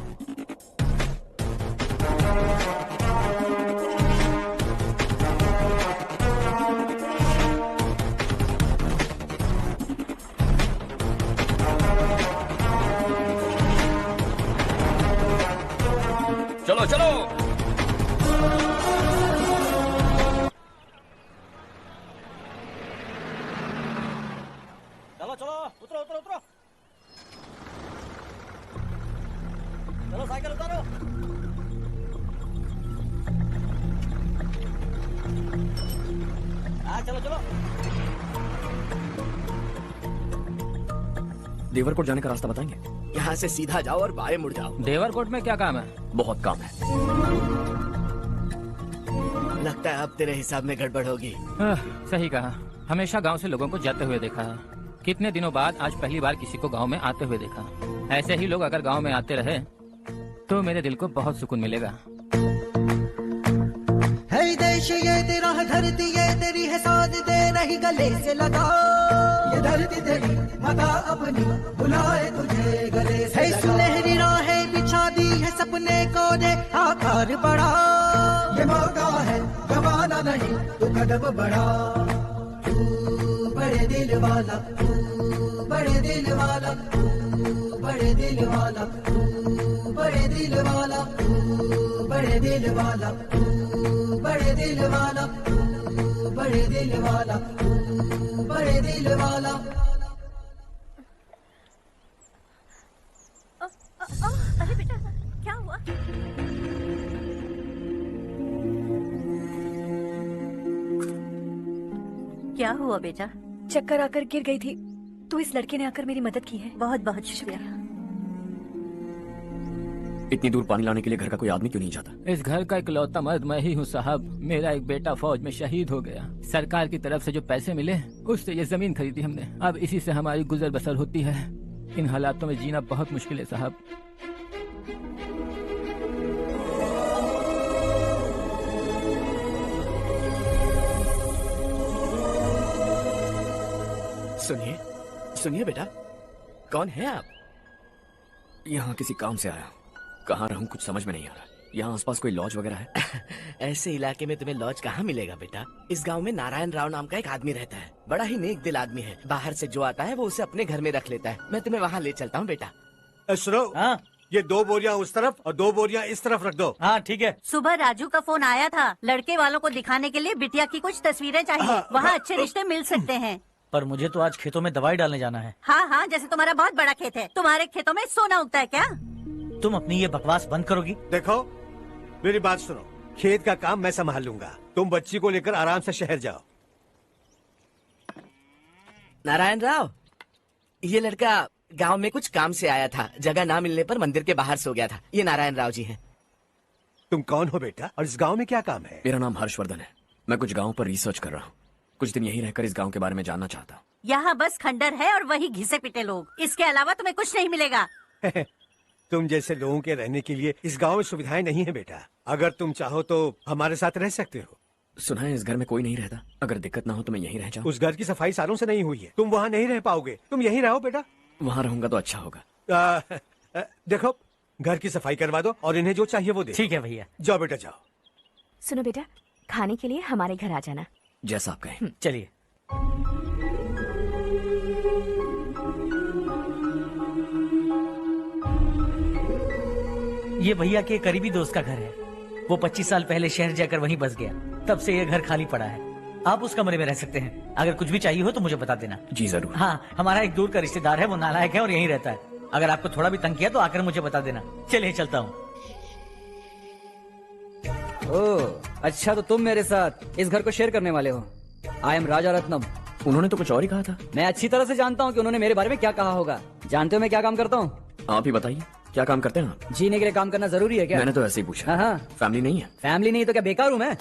[SPEAKER 9] चलो चलो।
[SPEAKER 11] चलो चलो, उतरो उतरो उतरो। चलो साइकिल उतारो। चलो चलो।
[SPEAKER 9] देवरकोट जाने का रास्ता बताएंगे?
[SPEAKER 17] यहाँ से सीधा जाओ और बाएं मुड़ जाओ।
[SPEAKER 14] देवरकोट में क्या काम है?
[SPEAKER 9] बहुत काम है।
[SPEAKER 17] लगता है अब तेरे हिसाब में गड़बड़ होगी।
[SPEAKER 14] सही कहा। हमेशा गांव से लोगों को जाते हुए देखा है। कितने दिनों बाद आज पहली बार किसी को गांव में आते हुए देखा। ऐसे ही लोग अगर गांव में आते रहे तो मेरे दिल को बहुत सुकून मिलेगा।
[SPEAKER 20] है देश ये तेरा है, धरती ये तेरी है, साथ दे रही गले से लगा। ये धरती तेरी माता अपनी बुलाए तुझे गले से लगा। सुनहरी राहें बिछा दी है, सपने को दे आकार बढ़ा। ये मौका है गवाना नहीं, तू कदम बढ़ा। तू बड़े दिल वाला, तू बड़े दिल वाला, तू बड़े दिल वाला, तू बड़े दिल वाला, तू बड़े दिल वाला, तू बड़े दिल वाला, तू बड़े दिल वाला, तू बड़े दिल वाला।
[SPEAKER 13] अरे बेटा क्या हुआ? क्या हुआ बेटा?
[SPEAKER 4] चक्कर आकर गिर गई थी तो इस लड़के ने आकर मेरी मदद की है।
[SPEAKER 13] बहुत बहुत शुक्रिया।
[SPEAKER 9] इतनी दूर पानी लाने के लिए घर का कोई आदमी क्यों नहीं जाता?
[SPEAKER 14] इस घर का इकलौता मर्द मैं ही हूँ साहब। मेरा एक बेटा फौज में शहीद हो गया। सरकार की तरफ से जो पैसे मिले उससे ये जमीन खरीदी हमने। अब इसी से हमारी गुजर बसर होती है। इन हालातों में जीना बहुत मुश्किल है साहब।
[SPEAKER 17] सुनिए सुनिए बेटा, कौन है आप?
[SPEAKER 9] यहाँ किसी काम से आया। कहाँ रहूँ कुछ समझ में नहीं आ रहा। यहाँ आसपास कोई लॉज वगैरह है?
[SPEAKER 17] ऐसे इलाके में तुम्हें लॉज कहाँ मिलेगा बेटा? इस गांव में नारायण राव नाम का एक आदमी रहता है। बड़ा ही नेक दिल आदमी है। बाहर से जो आता है वो उसे अपने घर में रख लेता है। मैं तुम्हें वहाँ ले चलता हूँ बेटा।
[SPEAKER 8] सुनो, ये 2 बोरियां उस तरफ और 2 बोरियां इस तरफ रख दो।
[SPEAKER 11] हाँ ठीक है।
[SPEAKER 13] सुबह राजू का फोन आया था। लड़के वालों को दिखाने के लिए बिटिया की कुछ तस्वीरें चाहिए। वहाँ अच्छे रिश्ते मिल सकते हैं।
[SPEAKER 11] पर मुझे तो आज खेतों में दवाई डालने जाना है।
[SPEAKER 13] हाँ हाँ, जैसे तुम्हारा बहुत बड़ा खेत है। तुम्हारे खेतों में सोना उगता है क्या?
[SPEAKER 11] तुम अपनी ये बकवास बंद करोगी?
[SPEAKER 8] देखो मेरी बात सुनो, खेत का काम मैं संभाल लूंगा। तुम बच्ची को लेकर आराम से शहर जाओ।
[SPEAKER 17] नारायण राव, ये लड़का गांव में कुछ काम से आया था। जगह ना मिलने पर मंदिर के बाहर सो गया था। ये नारायण राव जी हैं।
[SPEAKER 8] तुम कौन हो बेटा और इस गांव में क्या काम है?
[SPEAKER 9] मेरा नाम हर्षवर्धन है। मैं कुछ गाँव पर रिसर्च कर रहा हूँ। कुछ दिन यहीं रहकर इस गांव के बारे में जानना चाहता हूँ।
[SPEAKER 13] यहाँ बस खंडर है और वही घिसे पिटे लोग। इसके अलावा तुम्हें कुछ नहीं मिलेगा।
[SPEAKER 8] तुम जैसे लोगों के रहने के लिए इस गांव में सुविधाएं नहीं है बेटा। अगर तुम चाहो तो हमारे साथ रह सकते हो।
[SPEAKER 9] सुना है इस घर में कोई नहीं रहता। अगर दिक्कत ना हो तो मैं यहीं रह जाऊँ।
[SPEAKER 8] उस घर की सफाई सालों से नहीं हुई है। तुम वहाँ नहीं रह पाओगे। तुम यहीं रहो बेटा।
[SPEAKER 9] वहाँ रहूंगा तो अच्छा होगा।
[SPEAKER 8] देखो घर की सफाई करवा दो और इन्हें जो चाहिए वो दे।
[SPEAKER 11] ठीक है भैया।
[SPEAKER 8] जाओ बेटा जाओ।
[SPEAKER 4] सुनो बेटा, खाने के लिए हमारे घर आ जाना।
[SPEAKER 9] जैसा आप कहें।
[SPEAKER 11] चलिए। ये भैया के करीबी दोस्त का घर है। वो 25 साल पहले शहर जाकर वहीं बस गया। तब से ये घर खाली पड़ा है। आप उस कमरे में रह सकते हैं। अगर कुछ भी चाहिए हो तो मुझे बता देना।
[SPEAKER 9] जी जरूर।
[SPEAKER 11] हाँ, हमारा एक दूर का रिश्तेदार है। वो नालायक है और यहीं रहता है। अगर आपको थोड़ा भी तंग किया तो आकर मुझे बता देना। चलिए चलता हूँ।
[SPEAKER 21] ओह अच्छा, तो तुम मेरे साथ इस घर को शेयर करने वाले हो। आई एम राजा रत्नम।
[SPEAKER 9] उन्होंने तो कुछ और ही कहा था।
[SPEAKER 21] मैं अच्छी तरह से जानता हूँ कि उन्होंने मेरे बारे में क्या कहा होगा। जानते हो मैं क्या काम करता हूँ?
[SPEAKER 9] आप ही बताइए, क्या काम करते हैं आप?
[SPEAKER 21] जीने के लिए काम करना जरूरी है क्या?
[SPEAKER 9] मैंने तो ऐसे ही पूछा।
[SPEAKER 21] हाँ।
[SPEAKER 9] फैमिली नहीं है?
[SPEAKER 21] फैमिली नहीं तो क्या बेकार हूँ मैं?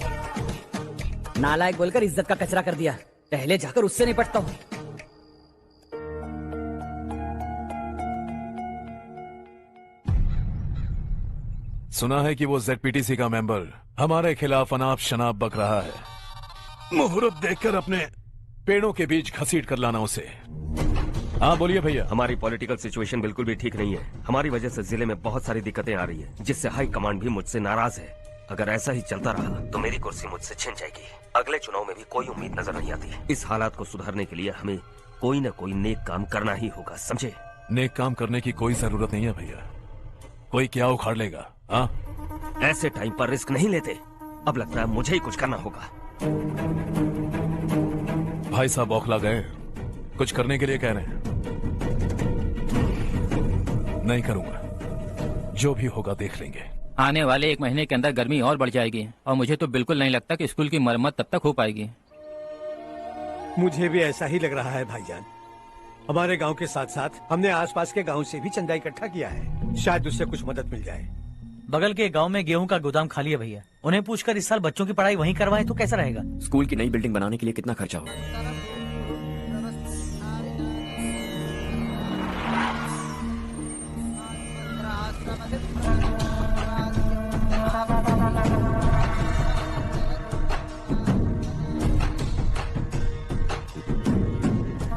[SPEAKER 21] नालायक बोलकर इज्जत का कचरा कर दिया। पहले जाकर उससे निपटता हूँ।
[SPEAKER 3] सुना है कि वो ZPTC का मेंबर हमारे खिलाफ अनाप शनाप बक रहा है। मुहूर्त देखकर अपने पेड़ों के बीच घसीट कर लाना उसे। हाँ बोलिए भैया।
[SPEAKER 16] हमारी पॉलिटिकल सिचुएशन बिल्कुल भी ठीक नहीं है। हमारी वजह से जिले में बहुत सारी दिक्कतें आ रही है, जिससे हाई कमांड भी मुझसे नाराज है। अगर ऐसा ही चलता रहा तो मेरी कुर्सी मुझसे छिन जाएगी। अगले चुनाव में भी कोई उम्मीद नजर नहीं आती। इस हालात को सुधारने के लिए हमें कोई न कोई नेक काम करना ही होगा, समझे?
[SPEAKER 3] नेक काम करने की कोई जरूरत नहीं है भैया, कोई क्या उखाड़ लेगा। हाँ,
[SPEAKER 16] ऐसे टाइम पर रिस्क नहीं लेते। अब लगता है मुझे ही कुछ करना होगा।
[SPEAKER 3] भाई साहब बौखला गए, कुछ करने के लिए कह रहे हैं। नहीं करूंगा, जो भी होगा देख लेंगे।
[SPEAKER 14] आने वाले 1 महीने के अंदर गर्मी और बढ़ जाएगी और मुझे तो बिल्कुल नहीं लगता कि स्कूल की मरम्मत तब तक हो पाएगी।
[SPEAKER 8] मुझे भी ऐसा ही लग रहा है भाईजान। हमारे गांव के साथ साथ हमने आसपास के गांव से भी चंदा इकट्ठा किया है, शायद उससे कुछ मदद मिल जाए।
[SPEAKER 12] बगल के गांव में गेहूं का गोदाम खाली है भैया, उन्हें पूछकर इस साल बच्चों की पढ़ाई वहीं करवाएं तो कैसा रहेगा?
[SPEAKER 9] स्कूल की नई बिल्डिंग बनाने के लिए कितना खर्चा होगा?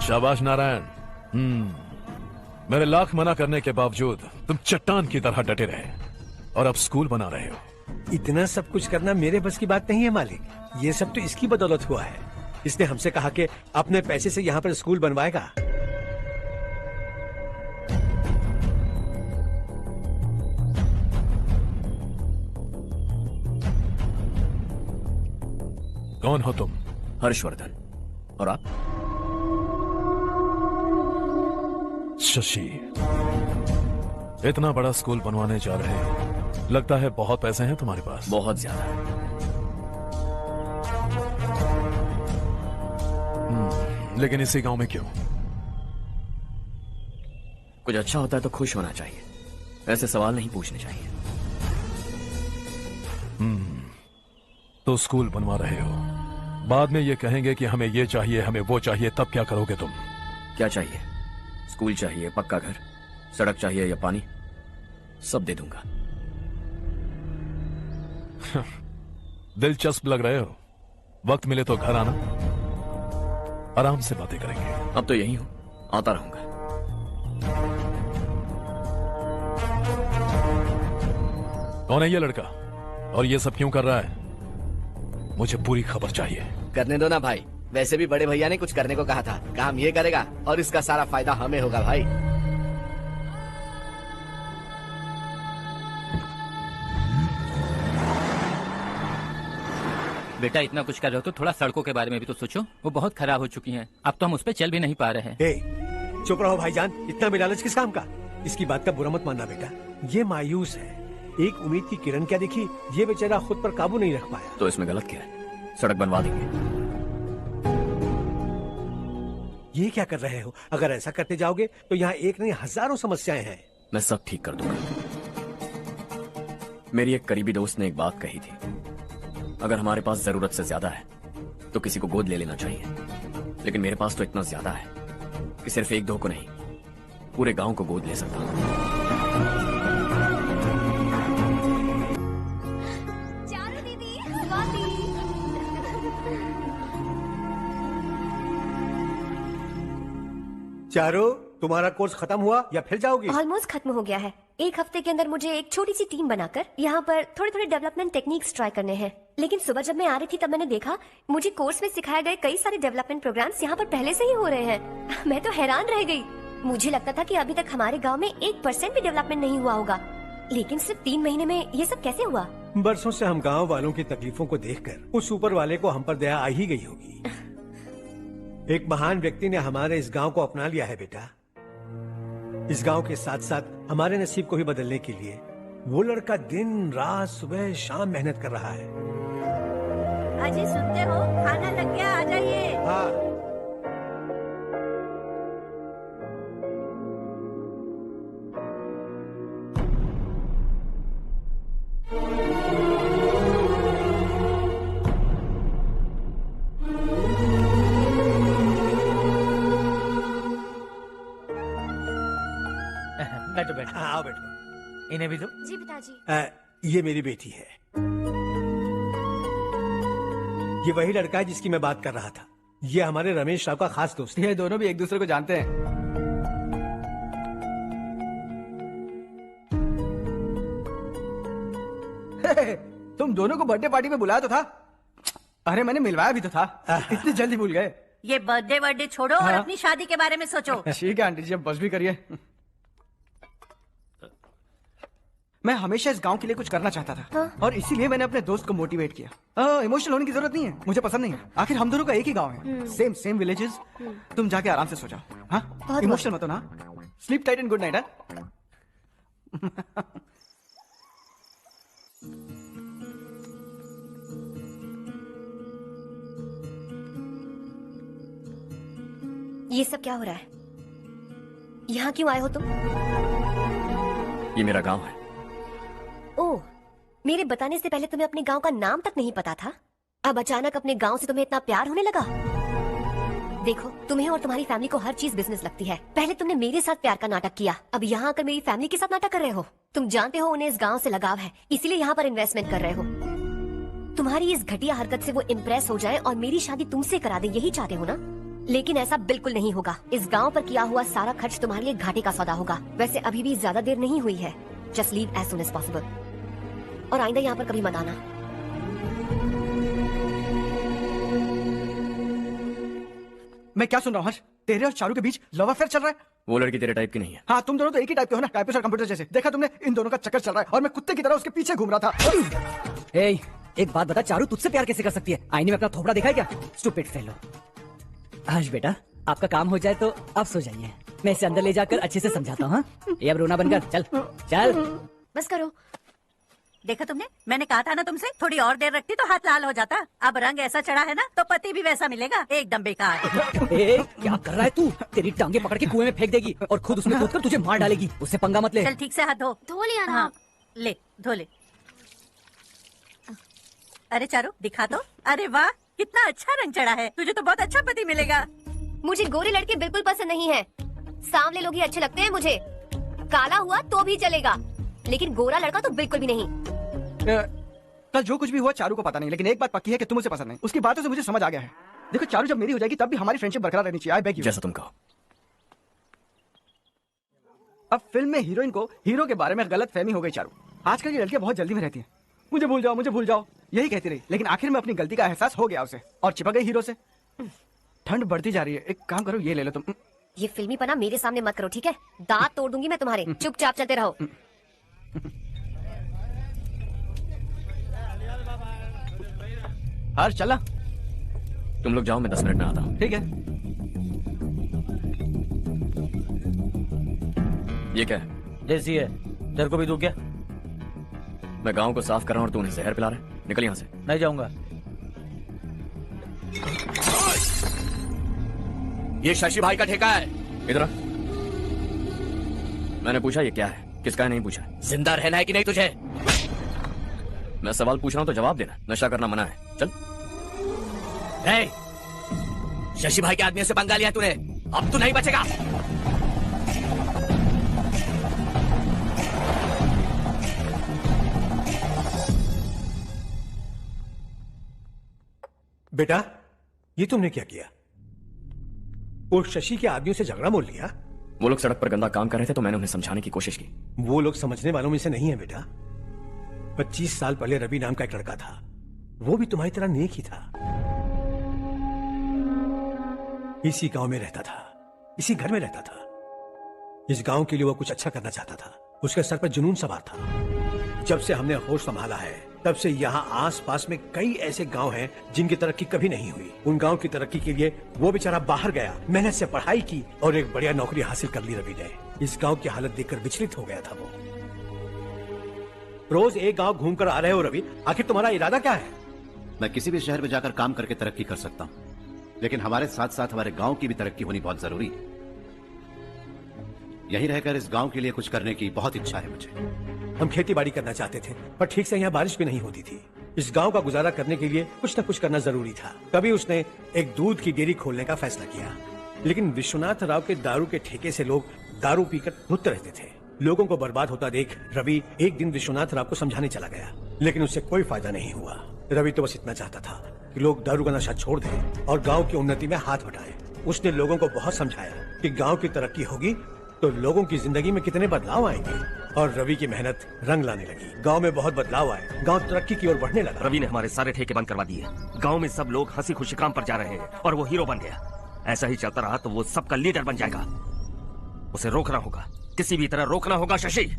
[SPEAKER 3] शाबाश नारायण। मेरे लाख मना करने के बावजूद तुम चट्टान की तरह डटे रहे और अब स्कूल बना रहे हो।
[SPEAKER 8] इतना सब कुछ करना मेरे बस की बात नहीं है मालिक, ये सब तो इसकी बदौलत हुआ है। इसने हमसे कहा कि अपने पैसे से यहाँ पर स्कूल बनवाएगा।
[SPEAKER 3] कौन हो तुम?
[SPEAKER 9] हर्षवर्धन। और आप?
[SPEAKER 3] शशि। इतना बड़ा स्कूल बनवाने जा रहे हो, लगता है बहुत पैसे हैं तुम्हारे पास।
[SPEAKER 9] बहुत ज्यादा है।
[SPEAKER 3] लेकिन इसी गांव में क्यों?
[SPEAKER 9] कुछ अच्छा होता है तो खुश होना चाहिए, ऐसे सवाल नहीं पूछने चाहिए।
[SPEAKER 3] तो स्कूल बनवा रहे हो, बाद में ये कहेंगे कि हमें ये चाहिए, हमें वो चाहिए, तब क्या करोगे तुम?
[SPEAKER 9] क्या चाहिए? स्कूल चाहिए, पक्का घर, सड़क चाहिए या पानी, सब दे दूंगा।
[SPEAKER 3] दिलचस्प लग रहे हो। वक्त मिले तो घर आना, आराम से बातें करेंगे।
[SPEAKER 9] अब तो यही हूं, आता रहूंगा।
[SPEAKER 3] कौन है ये लड़का और ये सब क्यों कर रहा है? मुझे पूरी खबर चाहिए।
[SPEAKER 17] करने दो ना भाई, वैसे भी बड़े भैया ने कुछ करने को कहा था, काम ये करेगा और इसका सारा फायदा हमें होगा भाई।
[SPEAKER 14] बेटा इतना कुछ कर रहे हो तो थोड़ा सड़कों के बारे में भी तो सोचो, वो बहुत खराब हो चुकी हैं। अब तो हम उस पर चल भी नहीं पा रहे हैं।
[SPEAKER 8] चुप रहो भाईजान, इतना भी लालच किस काम का? इसकी बात का बुरा मत मानना बेटा, ये मायूस है। एक उम्मीद की किरण क्या दिखी, ये बेचारा खुद पर काबू नहीं रख पाया।
[SPEAKER 9] तो इसमें गलत क्या है? सड़क बनवा देंगे।
[SPEAKER 8] ये क्या कर रहे हो? अगर ऐसा करते जाओगे तो यहाँ एक नहीं हजारों समस्याएं हैं।
[SPEAKER 9] मैं सब ठीक कर दूंगा। मेरी एक करीबी दोस्त ने एक बात कही थी, अगर हमारे पास जरूरत से ज्यादा है तो किसी को गोद ले लेना चाहिए। लेकिन मेरे पास तो इतना ज्यादा है कि सिर्फ 1-2 को नहीं, पूरे गांव को गोद ले सकता हूं।
[SPEAKER 8] चारों, तुम्हारा कोर्स खत्म हुआ या फिर जाओगी?
[SPEAKER 18] ऑलमोस्ट खत्म हो गया है। 1 हफ्ते के अंदर मुझे एक छोटी सी टीम बनाकर यहाँ पर थोड़े थोड़े डेवलपमेंट टेक्निक्स ट्राई करने हैं। लेकिन सुबह जब मैं आ रही थी तब मैंने देखा मुझे कोर्स में सिखाए गए कई सारे डेवलपमेंट प्रोग्राम्स यहाँ पर पहले से ही हो रहे हैं। मैं तो हैरान रह गई। मुझे लगता था कि अभी तक हमारे गाँव में 1% भी डेवलपमेंट नहीं हुआ होगा, लेकिन सिर्फ 3 महीने में ये सब कैसे हुआ?
[SPEAKER 8] बरसों से हम गाँव वालों की तकलीफों को देखकर उस ऊपर वाले को हम पर दया आ ही गई होगी। एक महान व्यक्ति ने हमारे इस गांव को अपना लिया है बेटा। इस गांव के साथ साथ हमारे नसीब को भी बदलने के लिए वो लड़का दिन रात सुबह शाम मेहनत कर रहा है।
[SPEAKER 13] अजी सुनते हो, खाना लग गया, आ जाइए।
[SPEAKER 8] हाँ।
[SPEAKER 12] बैठो बैठो।
[SPEAKER 8] हाँ, आओ बैठो।
[SPEAKER 12] इन्हें भी दो।
[SPEAKER 18] जी पिताजी।
[SPEAKER 8] ये मेरी बेटी है। ये वही लड़का है जिसकी मैं बात कर रहा था। ये हमारे रमेश राव का खास दोस्त है।
[SPEAKER 5] ये दोनों भी एक दूसरे को जानते हैं। तुम दोनों को बर्थडे पार्टी में बुलाया तो था। अरे मैंने मिलवाया भी तो था। इतनी जल्दी भूल गए।
[SPEAKER 13] ये बर्थडे छोड़ो और
[SPEAKER 5] हाँ।
[SPEAKER 13] अपनी शादी के बारे में सोचो।
[SPEAKER 5] ठीक है आंटी जी, अब बस भी करिए। मैं हमेशा इस गांव के लिए कुछ करना चाहता था।
[SPEAKER 18] हाँ?
[SPEAKER 5] और इसीलिए मैंने अपने दोस्त को मोटिवेट किया। इमोशनल होने की जरूरत नहीं है, मुझे पसंद नहीं है। आखिर हम दोनों का एक ही गांव है, सेम विलेजेस। तुम जाके आराम से सो जाओ। हाँ, इमोशनल मत हो ना। Sleep tight and good night.
[SPEAKER 18] ये सब क्या हो रहा है? यहाँ क्यों आए हो तुम?
[SPEAKER 9] ये मेरा गांव है।
[SPEAKER 18] ओह, मेरे बताने से पहले तुम्हें अपने गांव का नाम तक नहीं पता था? अब अचानक अपने गांव से तुम्हें इतना प्यार होने लगा? देखो, तुम्हें और तुम्हारी फैमिली को हर चीज बिजनेस लगती है। पहले तुमने मेरे साथ प्यार का नाटक किया, अब यहाँ आकर मेरी फैमिली के साथ नाटक कर रहे हो। तुम जानते हो उन्हें इस गांव से लगाव है, इसीलिए यहाँ पर इन्वेस्टमेंट कर रहे हो। तुम्हारी इस घटिया हरकत से वो इम्प्रेस हो जाए और मेरी शादी तुमसे करा दे, यही चाहते हो ना? लेकिन ऐसा बिल्कुल नहीं होगा। इस गांव पर किया हुआ सारा खर्च तुम्हारे लिए घाटे का सौदा होगा। वैसे अभी भी ज्यादा देर नहीं हुई है। Just leave as soon as possible और आइंदा यहाँ पर कभी मत आना।
[SPEAKER 5] मैं क्या सुन रहा हूँ हर्ष? तेरे और चारू के बीच लव अफेयर चल रहा है?
[SPEAKER 9] वो लड़की तेरे टाइप की नहीं है।
[SPEAKER 5] हाँ, तुम दोनों तो एक ही टाइप के हो ना, टाइपिस्ट और कंप्यूटर जैसे। देखा तुमने, इन दोनों का चक्कर चल रहा है और मैं कुत्ते की तरह उसके पीछे घूम रहा था।
[SPEAKER 21] ए, एक बात बता, चारू तुझसे प्यार कैसे कर सकती है? आईने में अपना थोपड़ा देखा है क्या? Stupid fellow. हर्ष बेटा, आपका काम हो जाए तो आप सो जाइए। मैं इसे अंदर ले जाकर अच्छे से समझाता हूँ। ये अब रोना बनकर चल चल।
[SPEAKER 18] बस करो।
[SPEAKER 13] देखा तुमने, मैंने कहा था ना तुमसे, थोड़ी और देर रखती तो हाथ लाल हो जाता। अब रंग ऐसा चढ़ा है ना तो पति भी वैसा मिलेगा। एकदम बेकार।
[SPEAKER 21] ए, क्या कर रहा है तू? तेरी टांगे पकड़ के कुएं में फेंक देगी और खुद उसमें कूदकर तुझे मार डालेगी। उससे पंगा मत ले।
[SPEAKER 13] चल ठीक से हाथ धो।
[SPEAKER 18] धो लिया ना।
[SPEAKER 13] हाँ, ले धो ले। अरे चारू दिखा तो। अरे वाह, कितना अच्छा रंग चढ़ा है। तुझे तो बहुत अच्छा पति मिलेगा।
[SPEAKER 18] मुझे गोरे लड़के बिल्कुल पसंद नहीं है। सांवले लोग ही अच्छे लगते हैं मुझे। काला हुआ तो भी चलेगा, लेकिन गोरा लड़का तो बिल्कुल भी नहीं।
[SPEAKER 5] कल जो कुछ भी हुआ चारू को पता नहीं, लेकिन एक बात पक्की है कि तुम उसे पसंद नहीं। उसकी बातों से मुझे समझ आ गया है। देखो चारू जब मेरी हो जाएगी तब भी हमारी फ्रेंडशिप बरकरार रहनी चाहिए। I beg you.
[SPEAKER 9] जैसा तुम कहो।
[SPEAKER 5] अब फिल्म में हीरोइन को हीरो के बारे में गलत फहमी हो गई चारू। आजकल की लड़कियां बहुत जल्दी में रहती हैं। मुझे भूल जाओ, मुझे भूल जाओ, यही कहती रही। लेकिन आखिर में अपनी गलती का एहसास हो गया उसे और चिपक गई हीरो से। ठंड बढ़ती जा रही है, एक काम करो, ये ले लो तुम।
[SPEAKER 18] ये फिल्मी पना मेरे सामने मत करो, ठीक है? दांत तोड़ दूंगी मैं तुम्हारे। चुपचाप चलते रहो।
[SPEAKER 5] हर्ष चला।
[SPEAKER 9] तुम लोग जाओ, मैं 10 मिनट में आता हूँ।
[SPEAKER 5] ठीक है।
[SPEAKER 9] ये क्या है?
[SPEAKER 16] देसी है। तेरे को भी दूं क्या?
[SPEAKER 9] मैं गांव को साफ कर रहा हूँ और तू उन्हें जहर पिला रहा है। निकल यहाँ से।
[SPEAKER 16] नहीं जाऊंगा।
[SPEAKER 9] ये शशि भाई का ठेका है। इधर आ। मैंने पूछा ये क्या है, किसका है नहीं पूछा।
[SPEAKER 16] जिंदा रहना है कि नहीं तुझे?
[SPEAKER 9] मैं सवाल पूछ रहा हूँ तो जवाब देना। नशा करना मना है। चल।
[SPEAKER 16] शशि भाई के आदमी से पंगा लिया तूने, अब तू नहीं बचेगा।
[SPEAKER 8] बेटा, ये तुमने क्या किया? वो शशि के आदमियों से झगड़ा मोल लिया?
[SPEAKER 9] वो लोग सड़क पर गंदा काम कर रहे थे तो मैंने उन्हें समझाने की कोशिश की।
[SPEAKER 8] वो लोग समझने वालों में से नहीं है बेटा। 25 साल पहले रवि नाम का एक लड़का था, वो भी तुम्हारी तरह नेक ही था। इसी गांव में रहता था, इसी घर में रहता था। इस गांव के लिए वो कुछ अच्छा करना चाहता था। उसके सर पर जुनून सवार था। जब से हमने होश संभाला है तब से यहाँ आस-पास में कई ऐसे गांव हैं जिनकी तरक्की कभी नहीं हुई। उन गांव की तरक्की के लिए वो बेचारा बाहर गया, मेहनत से पढ़ाई की और एक बढ़िया नौकरी हासिल कर ली रवि ने। इस गांव की हालत देखकर विचलित हो गया था वो। रोज एक गांव घूमकर आ रहे हो रवि, आखिर तुम्हारा इरादा क्या है?
[SPEAKER 2] मैं किसी भी शहर में जाकर काम करके तरक्की कर सकता हूँ, लेकिन हमारे साथ साथ हमारे गांव की भी तरक्की होनी बहुत जरूरी है। यहीं रहकर इस गांव के लिए कुछ करने की बहुत इच्छा है मुझे।
[SPEAKER 8] हम खेती बाड़ी करना चाहते थे, पर ठीक से यहाँ बारिश भी नहीं होती थी। इस गांव का गुजारा करने के लिए कुछ न कुछ करना जरूरी था। तभी उसने एक दूध की डेयरी खोलने का फैसला किया। लेकिन विश्वनाथ राव के दारू के ठेके से लोग दारू पीकर धुत रहते थे। लोगों को बर्बाद होता देख रवि एक दिन विश्वनाथ राव को समझाने चला गया, लेकिन उससे कोई फायदा नहीं हुआ। रवि तो बस इतना चाहता था कि लोग दारू का नशा छोड़ दें और गांव की उन्नति में हाथ बटाएं। उसने लोगों को बहुत समझाया कि गांव की तरक्की होगी तो लोगों की जिंदगी में कितने बदलाव आएंगे। और रवि की मेहनत रंग लाने लगी। गांव में बहुत बदलाव आए, गांव तरक्की की ओर बढ़ने लगा।
[SPEAKER 16] रवि ने हमारे सारे ठेके बंद करवा दिए। गांव में सब लोग हंसी खुशी काम पर जा रहे हैं और वो हीरो बन गया। ऐसा ही चलता रहा तो वो सबका लीडर बन जाएगा। उसे रोकना होगा, किसी भी तरह रोकना होगा शशि।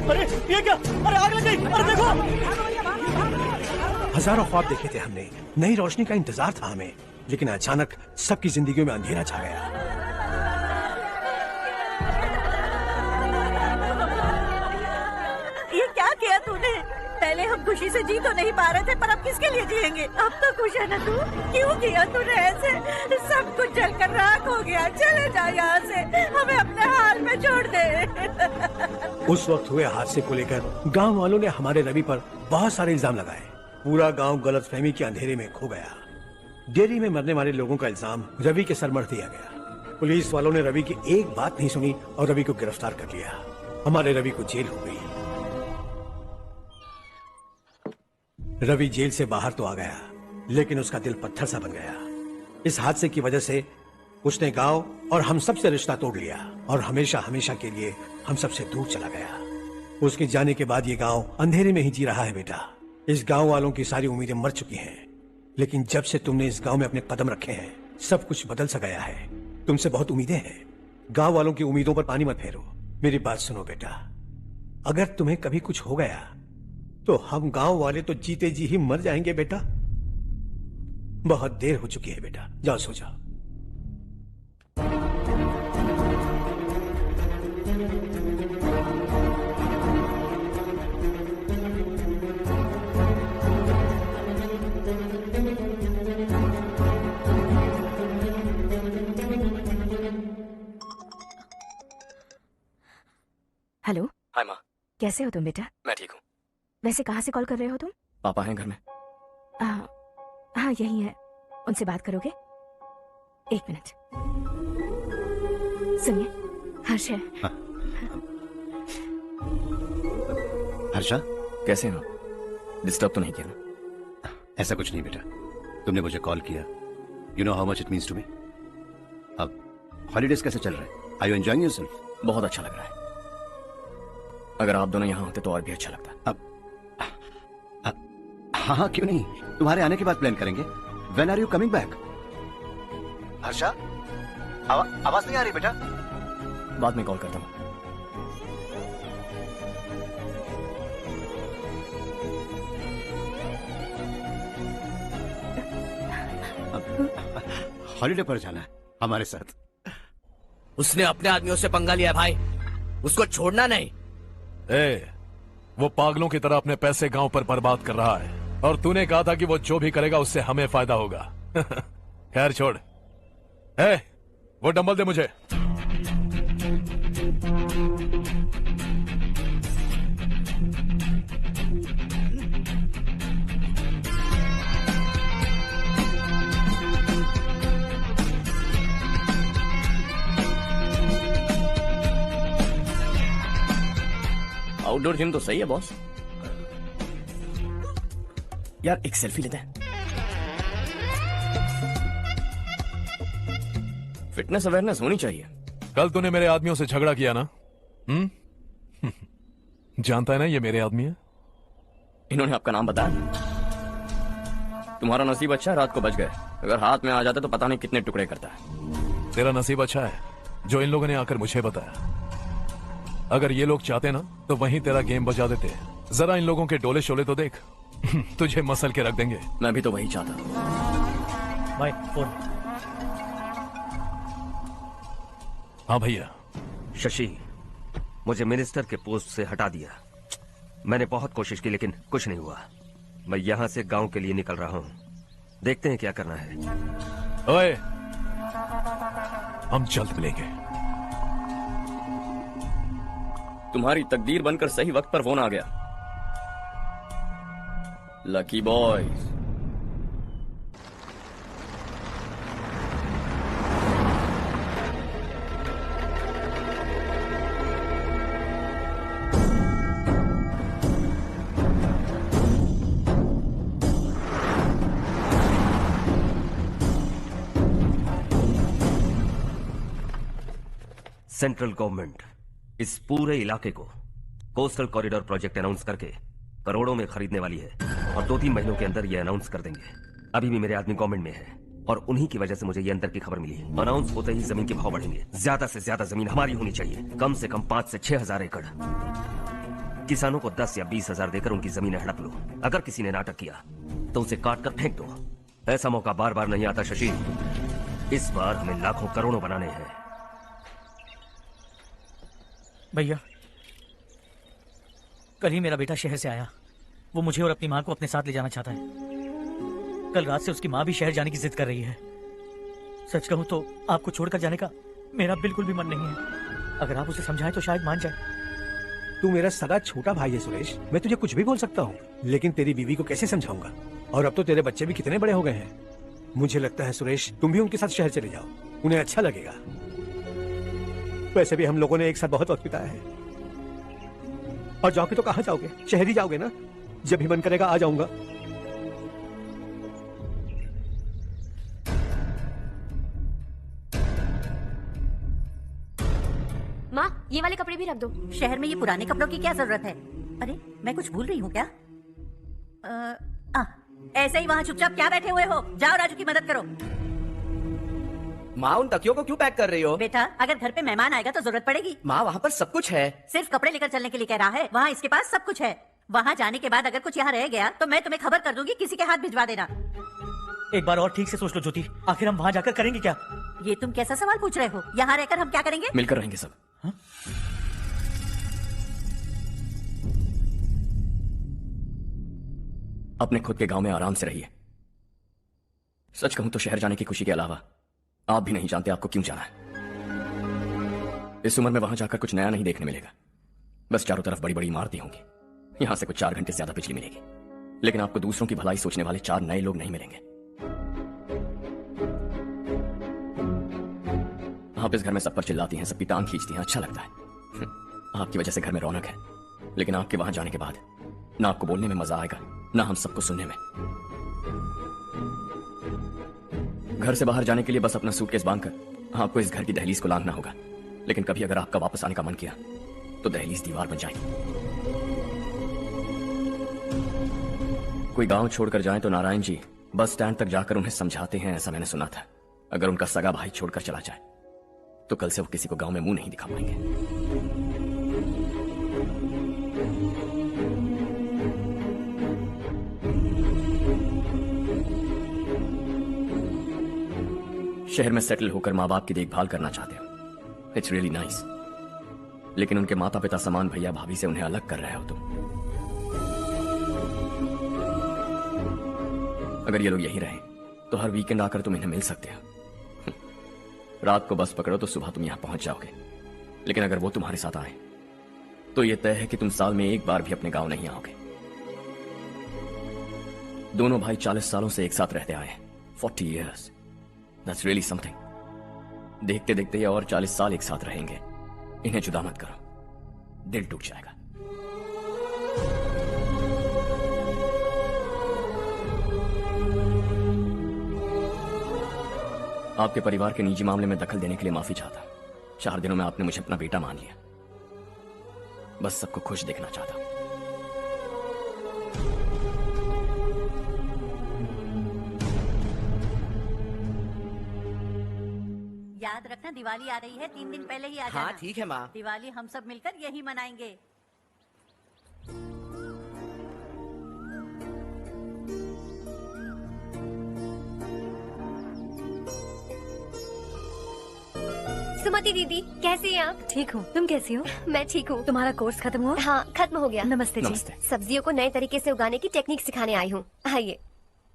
[SPEAKER 12] अरे ये क्या? अरे आग लग गई! अरे देखो!
[SPEAKER 8] हजारों ख्वाब देखे थे हमने, नई रोशनी का इंतजार था हमें, लेकिन अचानक सबकी जिंदगियों में अंधेरा छा गया।
[SPEAKER 13] ये क्या किया तूने? पहले हम खुशी से जी तो नहीं पा रहे थे, पर अब किसके लिए जिएंगे? अब तो खुश है ना तू? क्यों किया तूने ऐसे? सब कुछ जलकर राख हो गया। चले जा यहाँ से, हमें अपने हाल में छोड़ दे।
[SPEAKER 8] उस वक्त हुए हादसे को लेकर गांव वालों ने हमारे रवि पर बहुत सारे इल्जाम लगाए। पूरा गांव गलतफहमी के अंधेरे में खो गया। डेयरी में मरने वाले लोगों का इल्जाम रवि के सर मढ़ दिया गया। पुलिस वालों ने रवि की एक बात नहीं सुनी और रवि को गिरफ्तार कर लिया। हमारे रवि को जेल हो गई। रवि जेल से बाहर तो आ गया, लेकिन उसका दिल पत्थर सा बन गया। इस हादसे की वजह से उसने गांव और हम सब से रिश्ता तोड़ लिया और हमेशा हमेशा के लिए हम सब से दूर चला गया। उसके जाने के बाद ये गांव अंधेरे में ही जी रहा है बेटा। इस गांव वालों की सारी उम्मीदें मर चुकी हैं, लेकिन जब से तुमने इस गांव में अपने कदम रखे हैं, सब कुछ बदल सा गया है। तुमसे बहुत उम्मीदें हैं। गांव वालों की उम्मीदों पर पानी मत फेरो। मेरी बात सुनो बेटा, अगर तुम्हें कभी कुछ हो गया तो हम गांव वाले तो जीते जी ही मर जाएंगे बेटा। बहुत देर हो चुकी है बेटा, जाओ सो जाओ।
[SPEAKER 4] हेलो,
[SPEAKER 9] हाय माँ।
[SPEAKER 4] कैसे हो तुम बेटा?
[SPEAKER 9] मैं ठीक हूँ।
[SPEAKER 4] वैसे कहाँ से कॉल कर रहे हो तुम?
[SPEAKER 9] पापा हैं घर में।
[SPEAKER 4] हाँ यही है। उनसे बात करोगे? एक मिनट। सुनिए, हर्ष है।
[SPEAKER 2] हर्षा,
[SPEAKER 9] कैसे हैं आप? डिस्टर्ब तो नहीं किया ना?
[SPEAKER 2] ऐसा कुछ नहीं बेटा, तुमने मुझे कॉल किया। You know how much it means to me. अब हॉलीडेज कैसे चल रहे हैं? Are you enjoying yourself?
[SPEAKER 9] बहुत अच्छा लग रहा है। अगर आप दोनों यहाँ होते तो और भी अच्छा लगता।
[SPEAKER 2] अब हाँ क्यों नहीं, तुम्हारे आने के बाद प्लान करेंगे। When are you coming back? Harsha, आवाज नहीं आ रही बेटा।
[SPEAKER 9] बाद में कॉल करता हूँ।
[SPEAKER 2] हॉलीडे पर जाना है हमारे साथ।
[SPEAKER 17] उसने अपने आदमियों से पंगा लिया भाई, उसको छोड़ना नहीं।
[SPEAKER 3] वो पागलों की तरह अपने पैसे गांव पर बर्बाद कर रहा है और तूने कहा था कि वो जो भी करेगा उससे हमें फायदा होगा। खैर छोड़। वो डंबल दे मुझे।
[SPEAKER 9] आउटडोर जिम तो सही है बॉस। यार एक सेल्फी लेते हैं। फिटनेस अवेयरनेस होनी चाहिए।
[SPEAKER 3] कल तूने मेरे आदमियों से झगड़ा किया ना? जानता है ना ये मेरे आदमी है।
[SPEAKER 9] इन्होंने आपका नाम बताया? तुम्हारा नसीब अच्छा है, रात को बच गए। अगर हाथ में आ जाता तो पता नहीं कितने टुकड़े करता है।
[SPEAKER 3] तेरा नसीब अच्छा है जो इन लोगों ने आकर मुझे बताया। अगर ये लोग चाहते ना तो वहीं तेरा गेम बजा देते। जरा इन लोगों के डोले शोले तो देख। तुझे मसल के रख देंगे।
[SPEAKER 9] मैं भी तो वही चाहता।
[SPEAKER 12] भाई फोन।
[SPEAKER 3] हाँ भैया।
[SPEAKER 16] शशि, मुझे मिनिस्टर के पोस्ट से हटा दिया। मैंने बहुत कोशिश की लेकिन कुछ नहीं हुआ। मैं यहाँ से गांव के लिए निकल रहा हूँ। देखते हैं क्या करना है।
[SPEAKER 3] ओए, हम जल्द मिलेंगे।
[SPEAKER 9] तुम्हारी तकदीर बनकर सही वक्त पर फोन आ गया। Lucky boys.
[SPEAKER 16] सेंट्रल गवर्नमेंट इस पूरे इलाके को कोस्टल कॉरिडोर प्रोजेक्ट अनाउंस करके करोड़ों में खरीदने वाली है और 2-3 महीनों के अंदर ये अनाउंस कर देंगे। अभी भी मेरे आदमी गवर्नमेंट में है और उन्हीं की वजह से मुझे ये अंदर की खबर मिली है। अनाउंस होते ही जमीन के भाव बढ़ेंगे। ज्यादा से ज्यादा जमीन हमारी होनी चाहिए, कम से कम 5 से 6 हजार एकड़। किसानों को 10 या 20 हजार देकर उनकी जमीनें हड़प लो। अगर किसी ने नाटक किया तो उसे काट कर फेंक दो। ऐसा मौका बार बार नहीं आता शशि, इस बार हमें लाखों करोड़ों बनाने हैं।
[SPEAKER 12] भैया, कल ही मेरा बेटा शहर से आया। वो मुझे और अपनी माँ को अपने साथ ले जाना चाहता है। कल रात से उसकी माँ भी शहर जाने की जिद कर रही है। सच कहूं तो आपको छोड़कर जाने का मेरा बिल्कुल भी मन नहीं है। अगर आप उसे समझाएं तो शायद मान जाए।
[SPEAKER 8] तू मेरा सगा छोटा भाई है सुरेश, मैं तुझे कुछ भी बोल सकता हूँ, लेकिन तेरी बीवी को कैसे समझाऊंगा? और अब तो तेरे बच्चे भी कितने बड़े हो गए हैं। मुझे लगता है सुरेश, तुम भी उनके साथ शहर चले जाओ, उन्हें अच्छा लगेगा। वैसे भी हम लोगों ने एक साथ बहुत वक्त बिताया है। और जाओगे तो कहाँ जाओगे? शहर ही जाओगे ना? जब भी मन करेगा आ जाऊंगा।
[SPEAKER 1] माँ, ये वाले कपड़े भी रख दो।
[SPEAKER 13] शहर में ये पुराने कपड़ों की क्या जरूरत है? अरे मैं कुछ भूल रही हूँ क्या? ऐसे ही वहाँ चुपचाप क्या बैठे हुए हो? जाओ राजू की मदद करो।
[SPEAKER 6] माँ, उन तकियों को क्यों पैक कर रही हो?
[SPEAKER 13] बेटा, अगर घर पे मेहमान आएगा तो जरूरत पड़ेगी।
[SPEAKER 6] माँ, वहाँ पर सब कुछ है।
[SPEAKER 13] सिर्फ कपड़े लेकर चलने के लिए कह रहा है? वहाँ इसके पास सब कुछ है। वहाँ जाने के बाद अगर कुछ यहाँ रह गया तो मैं तुम्हें खबर कर दूंगी, किसी के हाथ भिजवा देना।
[SPEAKER 12] एक बार और ठीक से सोच लो ज्योति, आखिर हम वहाँ जाकर करेंगे क्या?
[SPEAKER 13] ये तुम कैसा सवाल पूछ रहे हो? यहाँ रहकर हम क्या करेंगे?
[SPEAKER 9] मिलकर रहेंगे सब। अपने खुद के गांव में आराम से रहिए। सच कहूं तो शहर जाने की खुशी के अलावा आप भी नहीं जानते आपको क्यों जाना है। इस उम्र में वहां जाकर कुछ नया नहीं देखने मिलेगा। बस चारों तरफ बड़ी बड़ी इमारतें होंगी, यहां से कुछ 4 घंटे से ज्यादा बिजली मिलेगी, लेकिन आपको दूसरों की भलाई सोचने वाले 4 नए लोग नहीं मिलेंगे। आप इस घर में सब पर चिल्लाती हैं, सबकी टांग खींचती हैं, अच्छा लगता है। आपकी वजह से घर में रौनक है, लेकिन आपके वहां जाने के बाद ना आपको बोलने में मजा आएगा, ना हम सबको सुनने में। घर से बाहर जाने के लिए बस अपना सूटकेस बांधकर आपको इस घर की दहलीज को लांघना होगा, लेकिन कभी अगर आपका वापस आने का मन किया तो दहलीज दीवार बन जाएगी। कोई गांव छोड़कर जाए तो नारायण जी बस स्टैंड तक जाकर उन्हें समझाते हैं, ऐसा मैंने सुना था। अगर उनका सगा भाई छोड़कर चला जाए तो कल से वो किसी को गांव में मुंह नहीं दिखा पाएंगे। शहर में सेटल होकर माँ बाप की देखभाल करना चाहते हो, इट्स रियली नाइस, लेकिन उनके माता पिता समान भैया भाभी से उन्हें अलग कर रहे हो तुम। अगर ये लोग यही रहे तो हर वीकेंड आकर तुम इन्हें मिल सकते हो। रात को बस पकड़ो तो सुबह तुम यहां पहुंच जाओगे, लेकिन अगर वो तुम्हारे साथ आए तो ये तय है कि तुम साल में एक बार भी अपने गांव नहीं आओगे। दोनों भाई 40 सालों से एक साथ रहते आए हैं, 40 years। That's really something। देखते देखते ये और 40 साल एक साथ रहेंगे। इन्हें जुदा मत करो, दिल टूट जाएगा। आपके परिवार के निजी मामले में दखल देने के लिए माफी चाहता। 4 दिनों में आपने मुझे अपना बेटा मान लिया। बस सबको खुश देखना चाहता।
[SPEAKER 13] याद रखना, दिवाली आ रही है, 3 दिन पहले ही आ जाना।
[SPEAKER 6] हाँ ठीक है माँ।
[SPEAKER 13] दिवाली हम सब मिलकर यही मनाएंगे।
[SPEAKER 18] सुमति दीदी, कैसे हैं आप?
[SPEAKER 19] ठीक हूँ, तुम कैसी हो?
[SPEAKER 18] मैं ठीक हूँ।
[SPEAKER 19] तुम्हारा कोर्स खत्म हुआ?
[SPEAKER 18] हाँ, खत्म हो गया।
[SPEAKER 19] नमस्ते जी।
[SPEAKER 9] नमस्ते।
[SPEAKER 18] सब्जियों को नए तरीके से उगाने की टेक्निक सिखाने आई हूँ। आइए।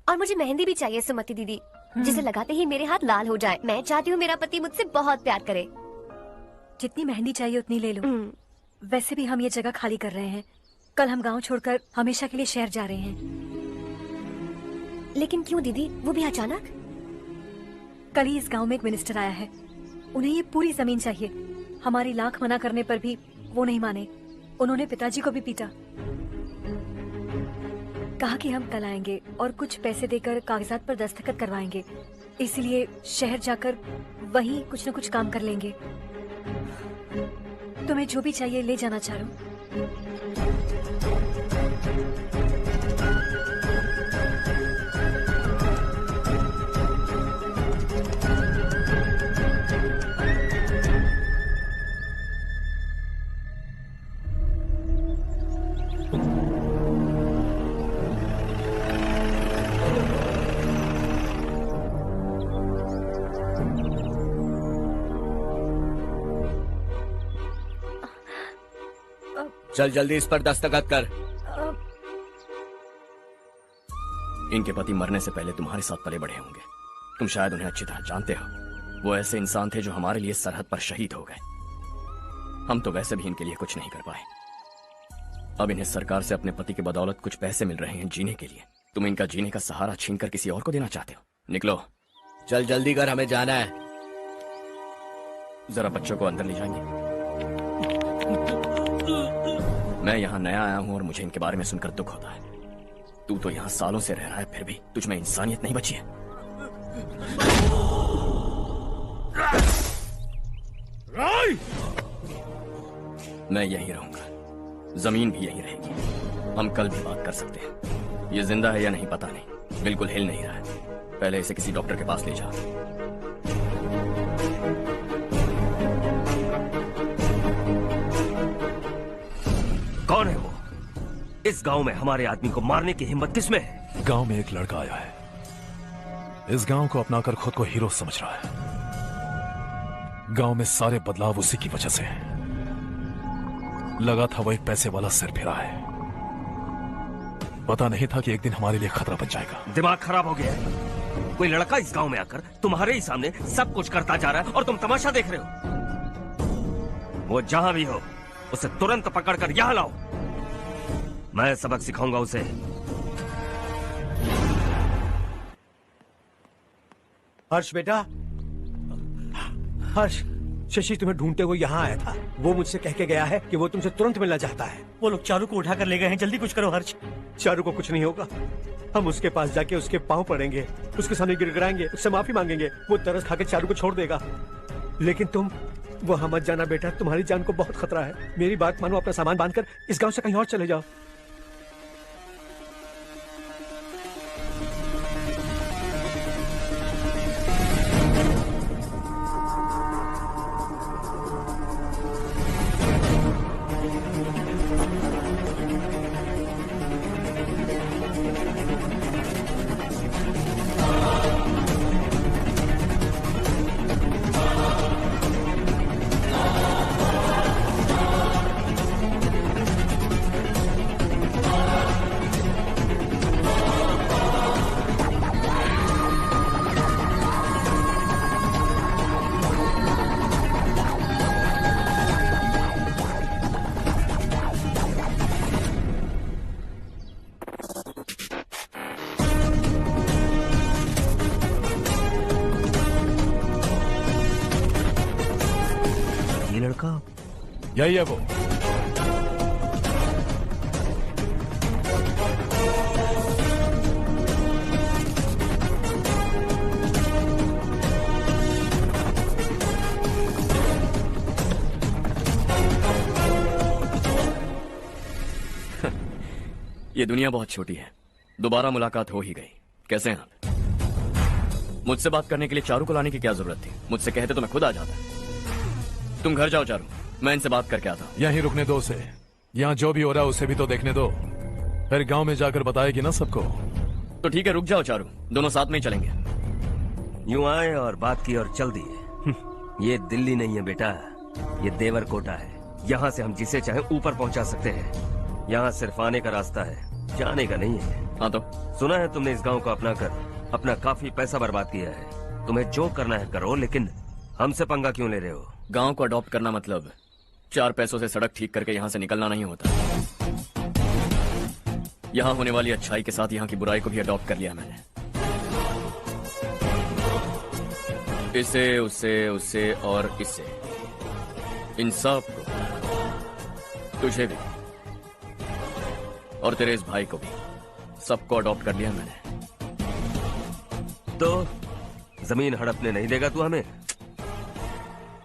[SPEAKER 18] और मुझे मेहंदी भी चाहिए सुमति दीदी, जिसे लगाते ही मेरे हाथ लाल हो जाए। मैं चाहती हूँ मेरा पति मुझसे बहुत प्यार करे।
[SPEAKER 19] जितनी मेहंदी चाहिए उतनी ले लो। वैसे भी हम ये जगह खाली कर रहे हैं। कल हम गांव छोड़कर हमेशा के लिए शहर जा रहे हैं।
[SPEAKER 18] लेकिन क्यों दीदी, वो भी अचानक?
[SPEAKER 19] कल ही इस गांव में एक मिनिस्टर आया है, उन्हें ये पूरी जमीन चाहिए। हमारी लाख मना करने पर भी वो नहीं माने। उन्होंने पिताजी को भी पीटा। कहा कि हम कल आएंगे और कुछ पैसे देकर कागजात पर दस्तखत करवाएंगे। इसीलिए शहर जाकर वहीं कुछ न कुछ काम कर लेंगे। तुम्हें जो भी चाहिए ले जाना चारू।
[SPEAKER 9] चल जल्दी इस पर दस्तखत कर। इनके पति मरने से पहले तुम्हारे साथ पले बड़े होंगे। तुम शायद उन्हें अच्छी तरह जानते हो। वो ऐसे इंसान थे जो हमारे लिए सरहद पर शहीद हो गए। हम तो वैसे भी इनके लिए कुछ नहीं कर पाए। अब इन्हें सरकार से अपने पति की बदौलत कुछ पैसे मिल रहे हैं जीने के लिए। तुम इनका जीने का सहारा छीनकर किसी और को देना चाहते हो। निकलो,
[SPEAKER 17] चल जल्दी कर, हमें जाना है।
[SPEAKER 9] जरा बच्चों को अंदर ले जाएंगे। मैं यहाँ नया आया हूँ और मुझे इनके बारे में सुनकर दुख होता है। तू तो यहाँ सालों से रह रहा है, फिर भी तुझ में इंसानियत नहीं बची है। मैं यहीं रहूंगा, जमीन भी यहीं रहेगी। हम कल भी बात कर सकते हैं। ये जिंदा है या नहीं पता नहीं, बिल्कुल हिल नहीं रहा है। पहले इसे किसी डॉक्टर के पास ले जा।
[SPEAKER 16] कौन है वो? इस गांव में हमारे आदमी को मारने की हिम्मत किसमें है?
[SPEAKER 3] गांव में एक लड़का आया है, इस गांव को अपनाकर खुद को हीरो समझ रहा है। गांव में सारे बदलाव उसी की वजह से हैं। लगा था वो एक पैसे वाला सिर फिरा है। पता नहीं था कि एक दिन हमारे लिए खतरा बन जाएगा।
[SPEAKER 16] दिमाग खराब हो गया है। कोई लड़का इस गांव में आकर तुम्हारे ही सामने सब कुछ करता जा रहा है और तुम तमाशा देख रहे हो। वो जहां भी हो उसे तुरंत पकड़कर यहां लाओ। मैं सबक सिखाऊंगा उसे।
[SPEAKER 8] हर्ष बेटा, हर्ष, शशि तुम्हें ढूंढते हुए यहाँ आया था। वो मुझसे कह के गया है कि वो तुमसे तुरंत मिलना चाहता है।
[SPEAKER 12] वो लोग चारू को उठाकर ले गए हैं, जल्दी कुछ करो हर्ष।
[SPEAKER 8] चारू को कुछ नहीं होगा। हम उसके पास जाके उसके पांव पड़ेंगे, उसके सामने गिड़गिड़ाएंगे, उससे माफी मांगेंगे। वो तरस खा के चारू को छोड़ देगा। लेकिन तुम वहां मत जाना बेटा, तुम्हारी जान को बहुत खतरा है। मेरी बात मानो, अपना सामान बांधकर इस गांव से कहीं और चले जाओ।
[SPEAKER 3] यही है वो।
[SPEAKER 9] ये दुनिया बहुत छोटी है। दोबारा मुलाकात हो ही गई। कैसे हैं आप? मुझसे बात करने के लिए चारू को लाने की क्या जरूरत थी? मुझसे कहते तो मैं खुद आ जाता। तुम घर जाओ चारू, मैं इनसे बात करके आता हूँ।
[SPEAKER 3] यहीं रुकने दो उसे। यहाँ जो भी हो रहा है उसे भी तो देखने दो। फिर गांव में जाकर बताएगी ना सबको।
[SPEAKER 9] तो ठीक है, रुक जाओ चारू, दोनों साथ में ही चलेंगे।
[SPEAKER 16] यूं आए और बात की और चल दिए। ये दिल्ली नहीं है बेटा, ये देवरकोटा है। यहाँ से हम जिसे चाहे ऊपर पहुँचा सकते हैं। यहाँ सिर्फ आने का रास्ता है, जाने का नहीं है।
[SPEAKER 9] हाँ तो
[SPEAKER 16] सुना है तुमने इस गांव को अपना कर अपना काफी पैसा बर्बाद किया है। तुम्हें जो करना है करो, लेकिन हमसे पंगा क्यों ले रहे हो?
[SPEAKER 9] गांव को अडॉप्ट करना मतलब 4 पैसों से सड़क ठीक करके यहाँ से निकलना नहीं होता। यहाँ होने वाली अच्छाई के साथ यहाँ की बुराई को भी अडॉप्ट कर लिया मैंने। इसे, उसे और इसे, इन सब को, तुझे भी और तेरे इस भाई को भी, सबको अडॉप्ट कर लिया मैंने।
[SPEAKER 16] तो जमीन हड़पने नहीं देगा तू हमें?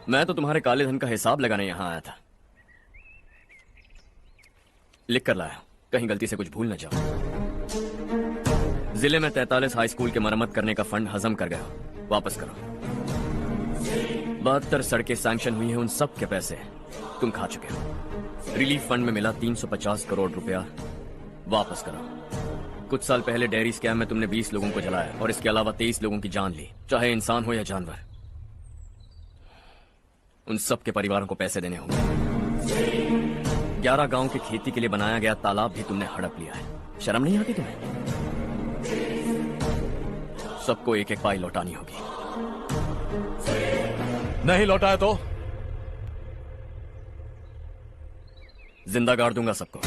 [SPEAKER 9] मैं तो तुम्हारे काले धन का हिसाब लगाने यहां आया था। लिख कर लाया, कहीं गलती से कुछ भूल न जाओ। जिले में 43 हाई स्कूल के मरम्मत करने का फंड हजम कर गया, वापस करो। 72 सड़कें सैंक्शन हुई हैं, उन सब के पैसे तुम खा चुके हो। रिलीफ फंड में मिला 350 करोड़ रुपया, वापस करो। कुछ साल पहले डेयरी स्कैम में तुमने 20 लोगों को जलाया और इसके अलावा 23 लोगों की जान ली, चाहे इंसान हो या जानवर। उन सब के परिवारों को पैसे देने होंगे। 11 गांव की खेती के लिए बनाया गया तालाब भी तुमने हड़प लिया है। शर्म नहीं आती तुम्हें? सबको एक एक पाई लौटानी होगी।
[SPEAKER 3] नहीं लौटाया तो
[SPEAKER 9] जिंदा गाड़ दूंगा सबको।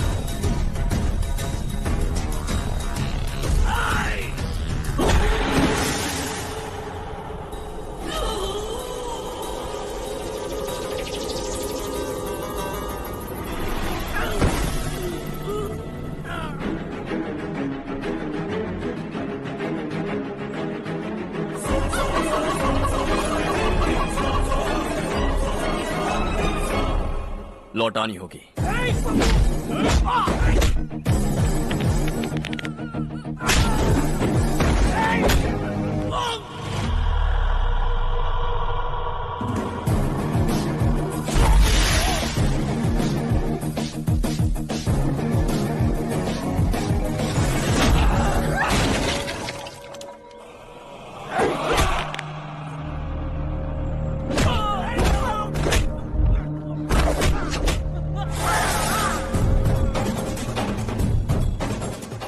[SPEAKER 9] लौटानी होगी।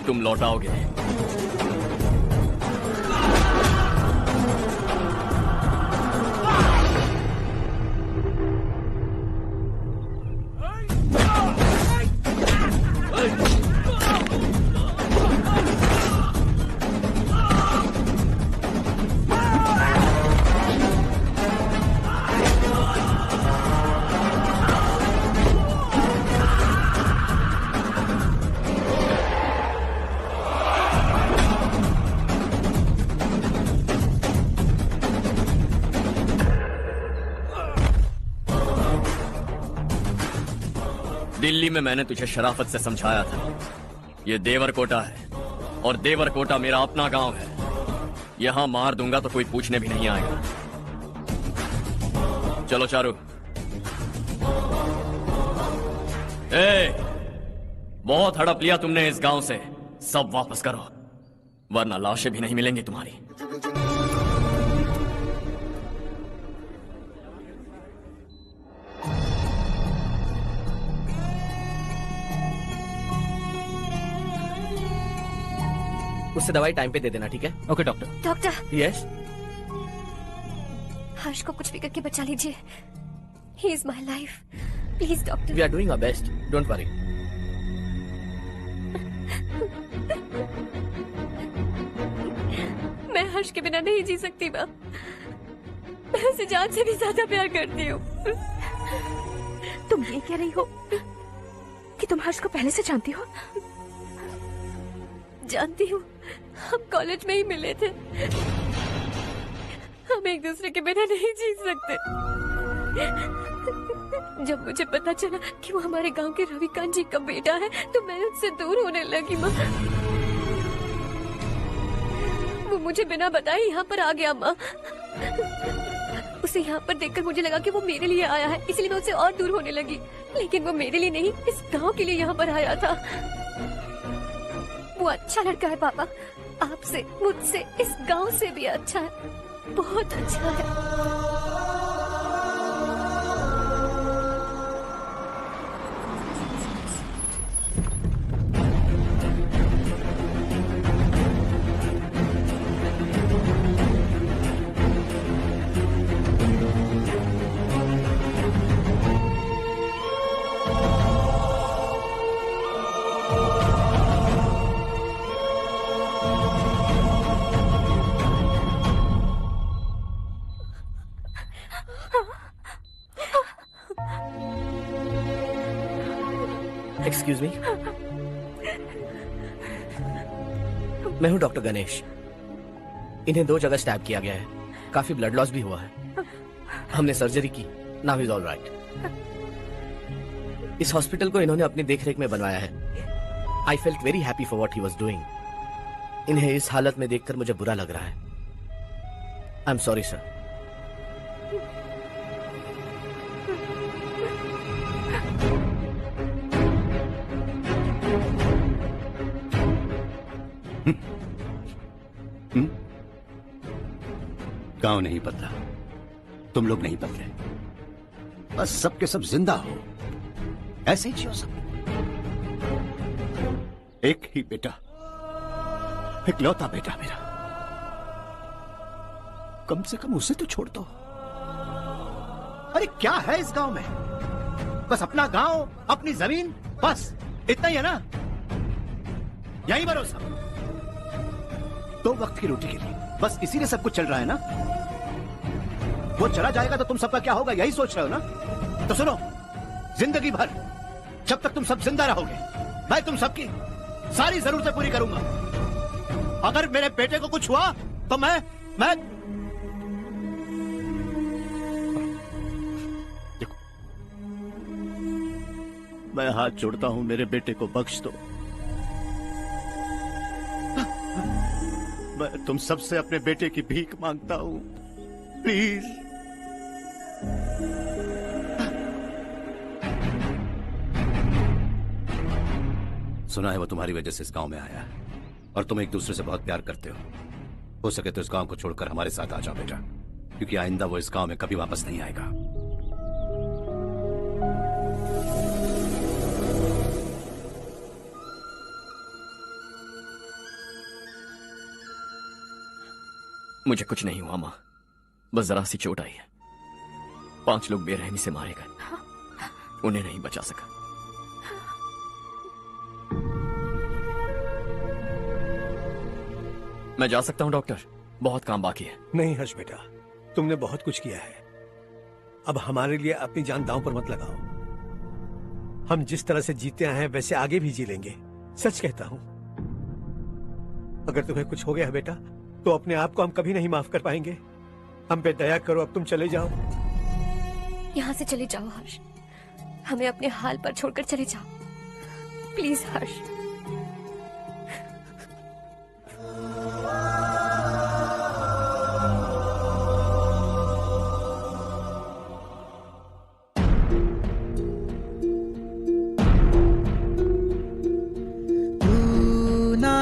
[SPEAKER 9] तुम लौटाओगे। दिल्ली में मैंने तुझे शराफत से समझाया था, ये देवरकोटा है और देवरकोटा मेरा अपना गांव है। यहां मार दूंगा तो कोई पूछने भी नहीं आएगा। चलो चारू। बहुत हड़प लिया तुमने इस गांव से, सब वापस करो वरना लाशें भी नहीं मिलेंगी तुम्हारी।
[SPEAKER 6] उससे दवाई टाइम पे दे देना, ठीक है?
[SPEAKER 14] Okay doctor.
[SPEAKER 18] Doctor.
[SPEAKER 6] Yes.
[SPEAKER 18] Harsh को कुछ भी करके बचा लीजिए। He is my life, please doctor.
[SPEAKER 6] We are doing our best, don't worry.
[SPEAKER 1] मैं हर्ष के बिना नहीं जी सकती माँ। मैं उसे जान से भी ज्यादा प्यार करती हूँ।
[SPEAKER 4] तुम ये कह रही हो कि तुम हर्ष को पहले से जानती हो?
[SPEAKER 1] जानती हूँ, हम कॉलेज में ही मिले थे। हम एक दूसरे के बिना नहीं जी सकते। जब मुझे पता चला कि वो हमारे गांव के रविकांत जी का बेटा है तो मैं उससे दूर होने लगी माँ। वो मुझे बिना बताए यहाँ पर आ गया माँ। उसे यहाँ पर देखकर मुझे लगा कि वो मेरे लिए आया है, इसलिए मैं उससे और दूर होने लगी। लेकिन वो मेरे लिए नहीं, इस गांव के लिए यहाँ पर आया था। वो अच्छा लड़का है पापा, आपसे, मुझसे, इस गांव से भी अच्छा है, बहुत अच्छा है।
[SPEAKER 17] एक्सक्यूज मी, मैं हूं डॉक्टर गणेश। इन्हें 2 जगह स्टैब किया गया है, काफी ब्लड लॉस भी हुआ है। हमने सर्जरी की, नाउ इज ऑल राइट। इस हॉस्पिटल को इन्होंने अपनी देखरेख में बनवाया है। I felt very happy for what he was doing. इन्हें इस हालत में देखकर मुझे बुरा लग रहा है। I am sorry sir.
[SPEAKER 2] गांव नहीं बदला, तुम लोग नहीं बदले, बस सबके सब जिंदा हो, ऐसे ही जियो सब। एक ही बेटा, इकलौता बेटा मेरा, कम से कम उसे तो छोड़ दो। अरे क्या है इस गांव में? बस अपना गांव, अपनी जमीन, बस इतना ही है ना? यही भरोसा, 2 वक्त की रोटी के लिए, बस इसी से सब कुछ चल रहा है ना? वो चला जाएगा तो तुम सबका क्या होगा, यही सोच रहे हो ना? तो सुनो, जिंदगी भर जब तक तुम सब जिंदा रहोगे, मैं तुम सबकी सारी जरूरतें पूरी करूंगा। अगर मेरे बेटे को कुछ हुआ तो मैं देखो, मैं हाथ जोड़ता हूं, मेरे बेटे को बख्श दो। मैं तुम सबसे अपने बेटे की भीख मांगता हूं, प्लीज। सुना है वो तुम्हारी वजह से इस गांव में आया है और तुम एक दूसरे से बहुत प्यार करते हो सके तो इस गांव को छोड़कर हमारे साथ आ जाओ बेटा, क्योंकि आइंदा वो इस गांव में कभी वापस नहीं आएगा।
[SPEAKER 9] मुझे कुछ नहीं हुआ माँ, बस जरा सी चोट आई है। 5 लोग बेरहमी से मारे गए, उन्हें नहीं बचा सका। मैं जा सकता हूं डॉक्टर, बहुत काम बाकी है।
[SPEAKER 8] नहीं हर्ष बेटा, तुमने बहुत कुछ किया है, अब हमारे लिए अपनी जान दांव पर मत लगाओ। हम जिस तरह से जीते आए हैं वैसे आगे भी जी लेंगे, सच कहता हूं। अगर तुम्हें कुछ हो गया बेटा तो अपने आप को हम कभी नहीं माफ कर पाएंगे। हम पे दया करो, अब तुम चले जाओ।
[SPEAKER 18] यहाँ से चले जाओ हर्ष, हमें अपने हाल पर छोड़कर चले जाओ, प्लीज हर्ष।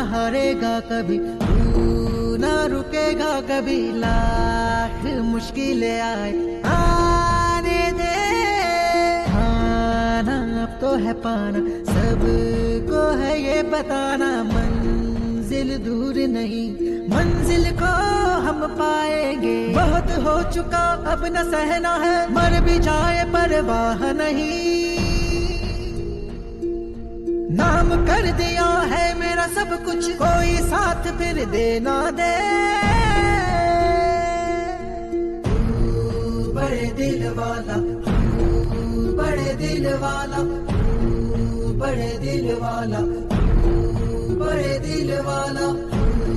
[SPEAKER 20] हारेगा कभी, तू ना रुकेगा कभी, लाख मुश्किलें आए आने दे। खाना अब तो है पाना, सबको है ये बताना, मंजिल दूर नहीं, मंजिल को हम पाएंगे। बहुत हो चुका अब न सहना है, मर भी जाए परवाह नहीं। नाम कर दिया है मेरा सब कुछ, कोई साथ फिर देना दे। तू बड़े दिल वाला, तू बड़े दिल वाला, तू बड़े दिल वाला, तू बड़े दिल वाला, तू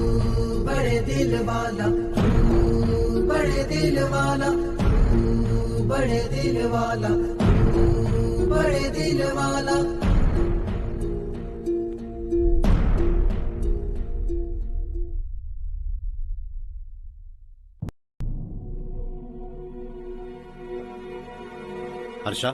[SPEAKER 20] बड़े दिल वाला, तू बड़े दिल वाला, तू बड़े दिल वाला, तू बड़े दिल वाला।
[SPEAKER 2] हर्षा,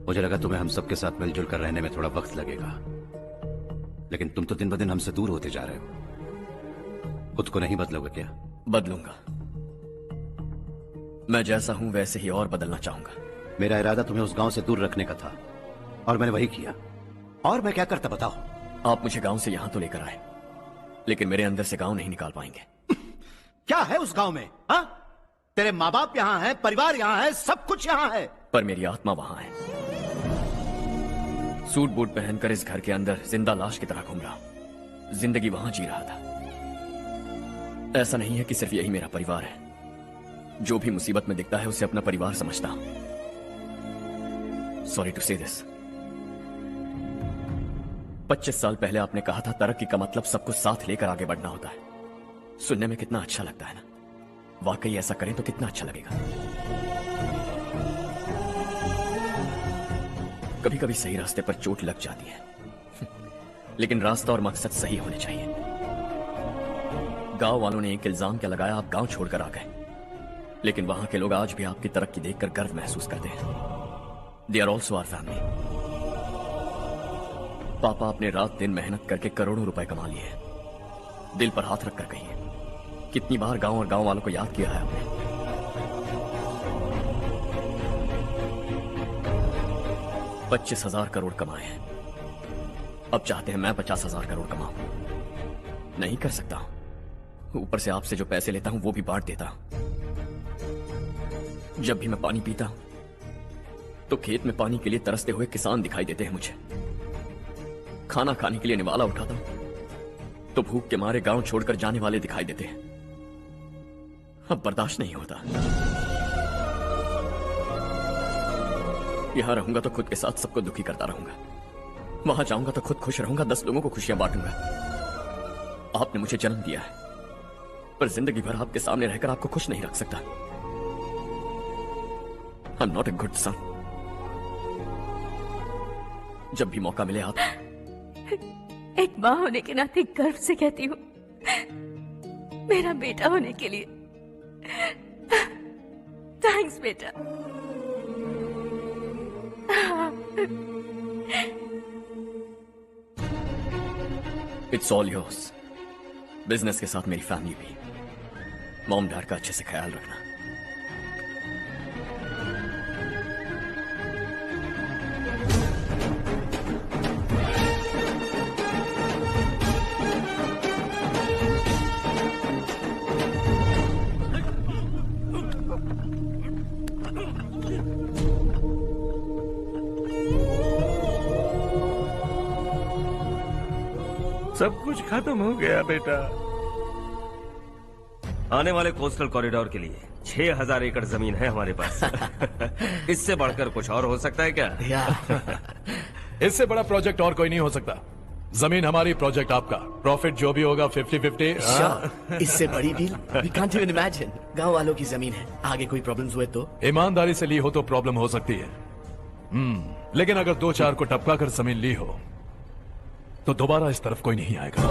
[SPEAKER 2] मुझे लगा तुम्हें हम सबके साथ मिलजुल कर रहने में थोड़ा वक्त लगेगा, लेकिन तुम तो दिन ब दिन हमसे दूर होते जा रहे हो। खुद को नहीं बदलोगे क्या?
[SPEAKER 9] बदलूंगा, मैं जैसा हूं वैसे ही और बदलना चाहूंगा।
[SPEAKER 2] मेरा इरादा तुम्हें उस गांव से दूर रखने का था और मैंने वही किया। और मैं क्या करता बताओ?
[SPEAKER 9] आप मुझे गांव से यहां तो लेकर आए, लेकिन मेरे अंदर से गांव नहीं निकाल पाएंगे।
[SPEAKER 2] क्या है उस गांव में? हाँ, तेरे माँ बाप यहाँ है, परिवार यहाँ है, सब कुछ यहाँ है,
[SPEAKER 9] पर मेरी आत्मा वहां है। सूट बूट पहनकर इस घर के अंदर जिंदा लाश की तरह घूम रहा हूं, जिंदगी वहां जी रहा था। ऐसा नहीं है कि सिर्फ यही मेरा परिवार है। जो भी मुसीबत में दिखता है उसे अपना परिवार समझता हूं। सॉरी टू से दिस। 25 साल पहले आपने कहा था तरक्की का मतलब सबको साथ लेकर आगे बढ़ना होता है। सुनने में कितना अच्छा लगता है ना? वाकई ऐसा करें तो कितना अच्छा लगेगा। कभी कभी सही रास्ते पर चोट लग जाती है, लेकिन रास्ता और मकसद सही होने चाहिए। गांव वालों ने एक इल्जाम क्या लगाया, आप गांव छोड़कर आ गए, लेकिन वहां के लोग आज भी आपकी तरक्की देखकर गर्व महसूस करते हैं। They are also our family. पापा आपने रात दिन मेहनत करके करोड़ों रुपए कमा लिए हैं। दिल पर हाथ रखकर कहिए, कितनी बार गांव और गांव वालों को याद किया है आपने? 25,000 करोड़ कमाए हैं, अब चाहते हैं मैं 50,000 करोड़ कमाऊं। नहीं कर सकता हूं। ऊपर से आपसे जो पैसे लेता हूं वो भी बांट देता हूं। जब भी मैं पानी पीता हूं तो खेत में पानी के लिए तरसते हुए किसान दिखाई देते हैं मुझे। खाना खाने के लिए निवाला उठाता हूं तो भूख के मारे गांव छोड़कर जाने वाले दिखाई देते हैं। अब बर्दाश्त नहीं होता। यहां रहूंगा तो खुद के साथ सबको दुखी करता रहूंगा, वहां जाऊंगा तो खुद खुश रहूंगा, 10 लोगों को खुशियां बांटूंगा। आपने मुझे जन्म दिया है, पर जिंदगी भर आपके सामने रहकर आपको खुश नहीं रख सकता। I am not a good son. जब भी मौका मिले आप।
[SPEAKER 13] एक माँ होने के नाते गर्व से कहती हूँ, मेरा बेटा होने के लिए थैंक्स बेटा।
[SPEAKER 9] It's all yours. बिजनेस के साथ मेरी फैमिली भी। मॉम डैड का अच्छे से ख्याल रखना।
[SPEAKER 16] सब कुछ खत्म हो गया बेटा। आने वाले कोस्टल कॉरिडोर के लिए 6,000 एकड़ जमीन है हमारे पास। इससे बढ़कर कुछ और हो सकता है क्या?
[SPEAKER 3] इससे बड़ा प्रोजेक्ट और कोई नहीं हो सकता। जमीन हमारी, प्रोजेक्ट आपका। प्रॉफिट जो भी होगा 50-50।
[SPEAKER 17] इससे बड़ी deal we can't even imagine. गांव वालों की जमीन है, आगे कोई प्रॉब्लम्स हुए तो?
[SPEAKER 3] ईमानदारी से ली हो तो प्रॉब्लम हो सकती है, लेकिन अगर 2-4 को टपका कर जमीन ली हो तो दोबारा इस तरफ कोई नहीं आएगा।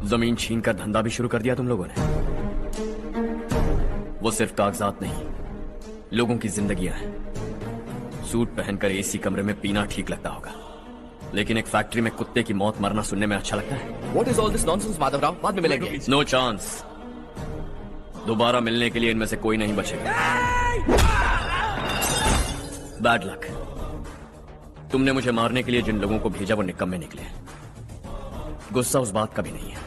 [SPEAKER 9] जमीन छीन कर धंधा भी शुरू कर दिया तुम लोगों ने। वो सिर्फ कागजात नहीं, लोगों की जिंदगियां हैं। सूट पहनकर एसी कमरे में पीना ठीक लगता होगा, लेकिन एक फैक्ट्री में कुत्ते की मौत मरना सुनने में अच्छा लगता है।
[SPEAKER 6] What is all this nonsense, Madhavrao? बाद में मिलेंगे।
[SPEAKER 9] No chance. दोबारा मिलने के लिए इनमें से कोई नहीं बचेगा। Bad luck. तुमने मुझे मारने के लिए जिन लोगों को भेजा वो निकम्मे निकले। गुस्सा उस बात का भी नहीं है,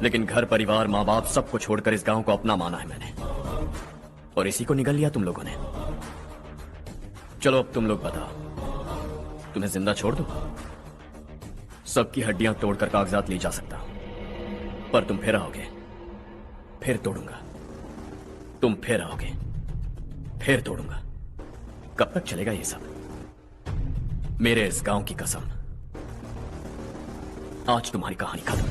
[SPEAKER 9] लेकिन घर परिवार माँ बाप सबको छोड़कर इस गांव को अपना माना है मैंने, और इसी को निगल लिया तुम लोगों ने। चलो अब तुम लोग बताओ, तुम्हें जिंदा छोड़ दूं? सबकी हड्डियां तोड़कर कागजात ले जा सकता हूं, पर तुम फिर आओगे, फिर तोड़ूंगा। तुम फिर आओगे, फिर तोड़ूंगा। कब तक चलेगा ये सब? मेरे इस गांव की कसम, आज तुम्हारी कहानी खत्म।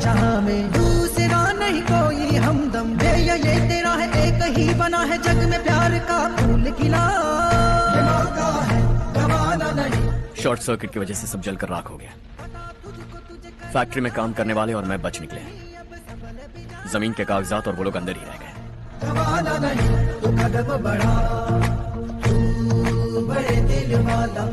[SPEAKER 20] जहां में दूसरा नहीं कोई हमदम। ये तेरा है, एक ही बना है जग में प्यार का फूल खिला। ये मौका है गवाना नहीं।
[SPEAKER 9] शॉर्ट सर्किट की वजह से सब जलकर राख हो गया। फैक्ट्री में काम करने वाले और मैं बच निकले। जमीन के कागजात और वो लोग अंदर ही रह गए।
[SPEAKER 20] गवाना नहीं, तू कदम बढ़ा, तू बड़े दिल वाला।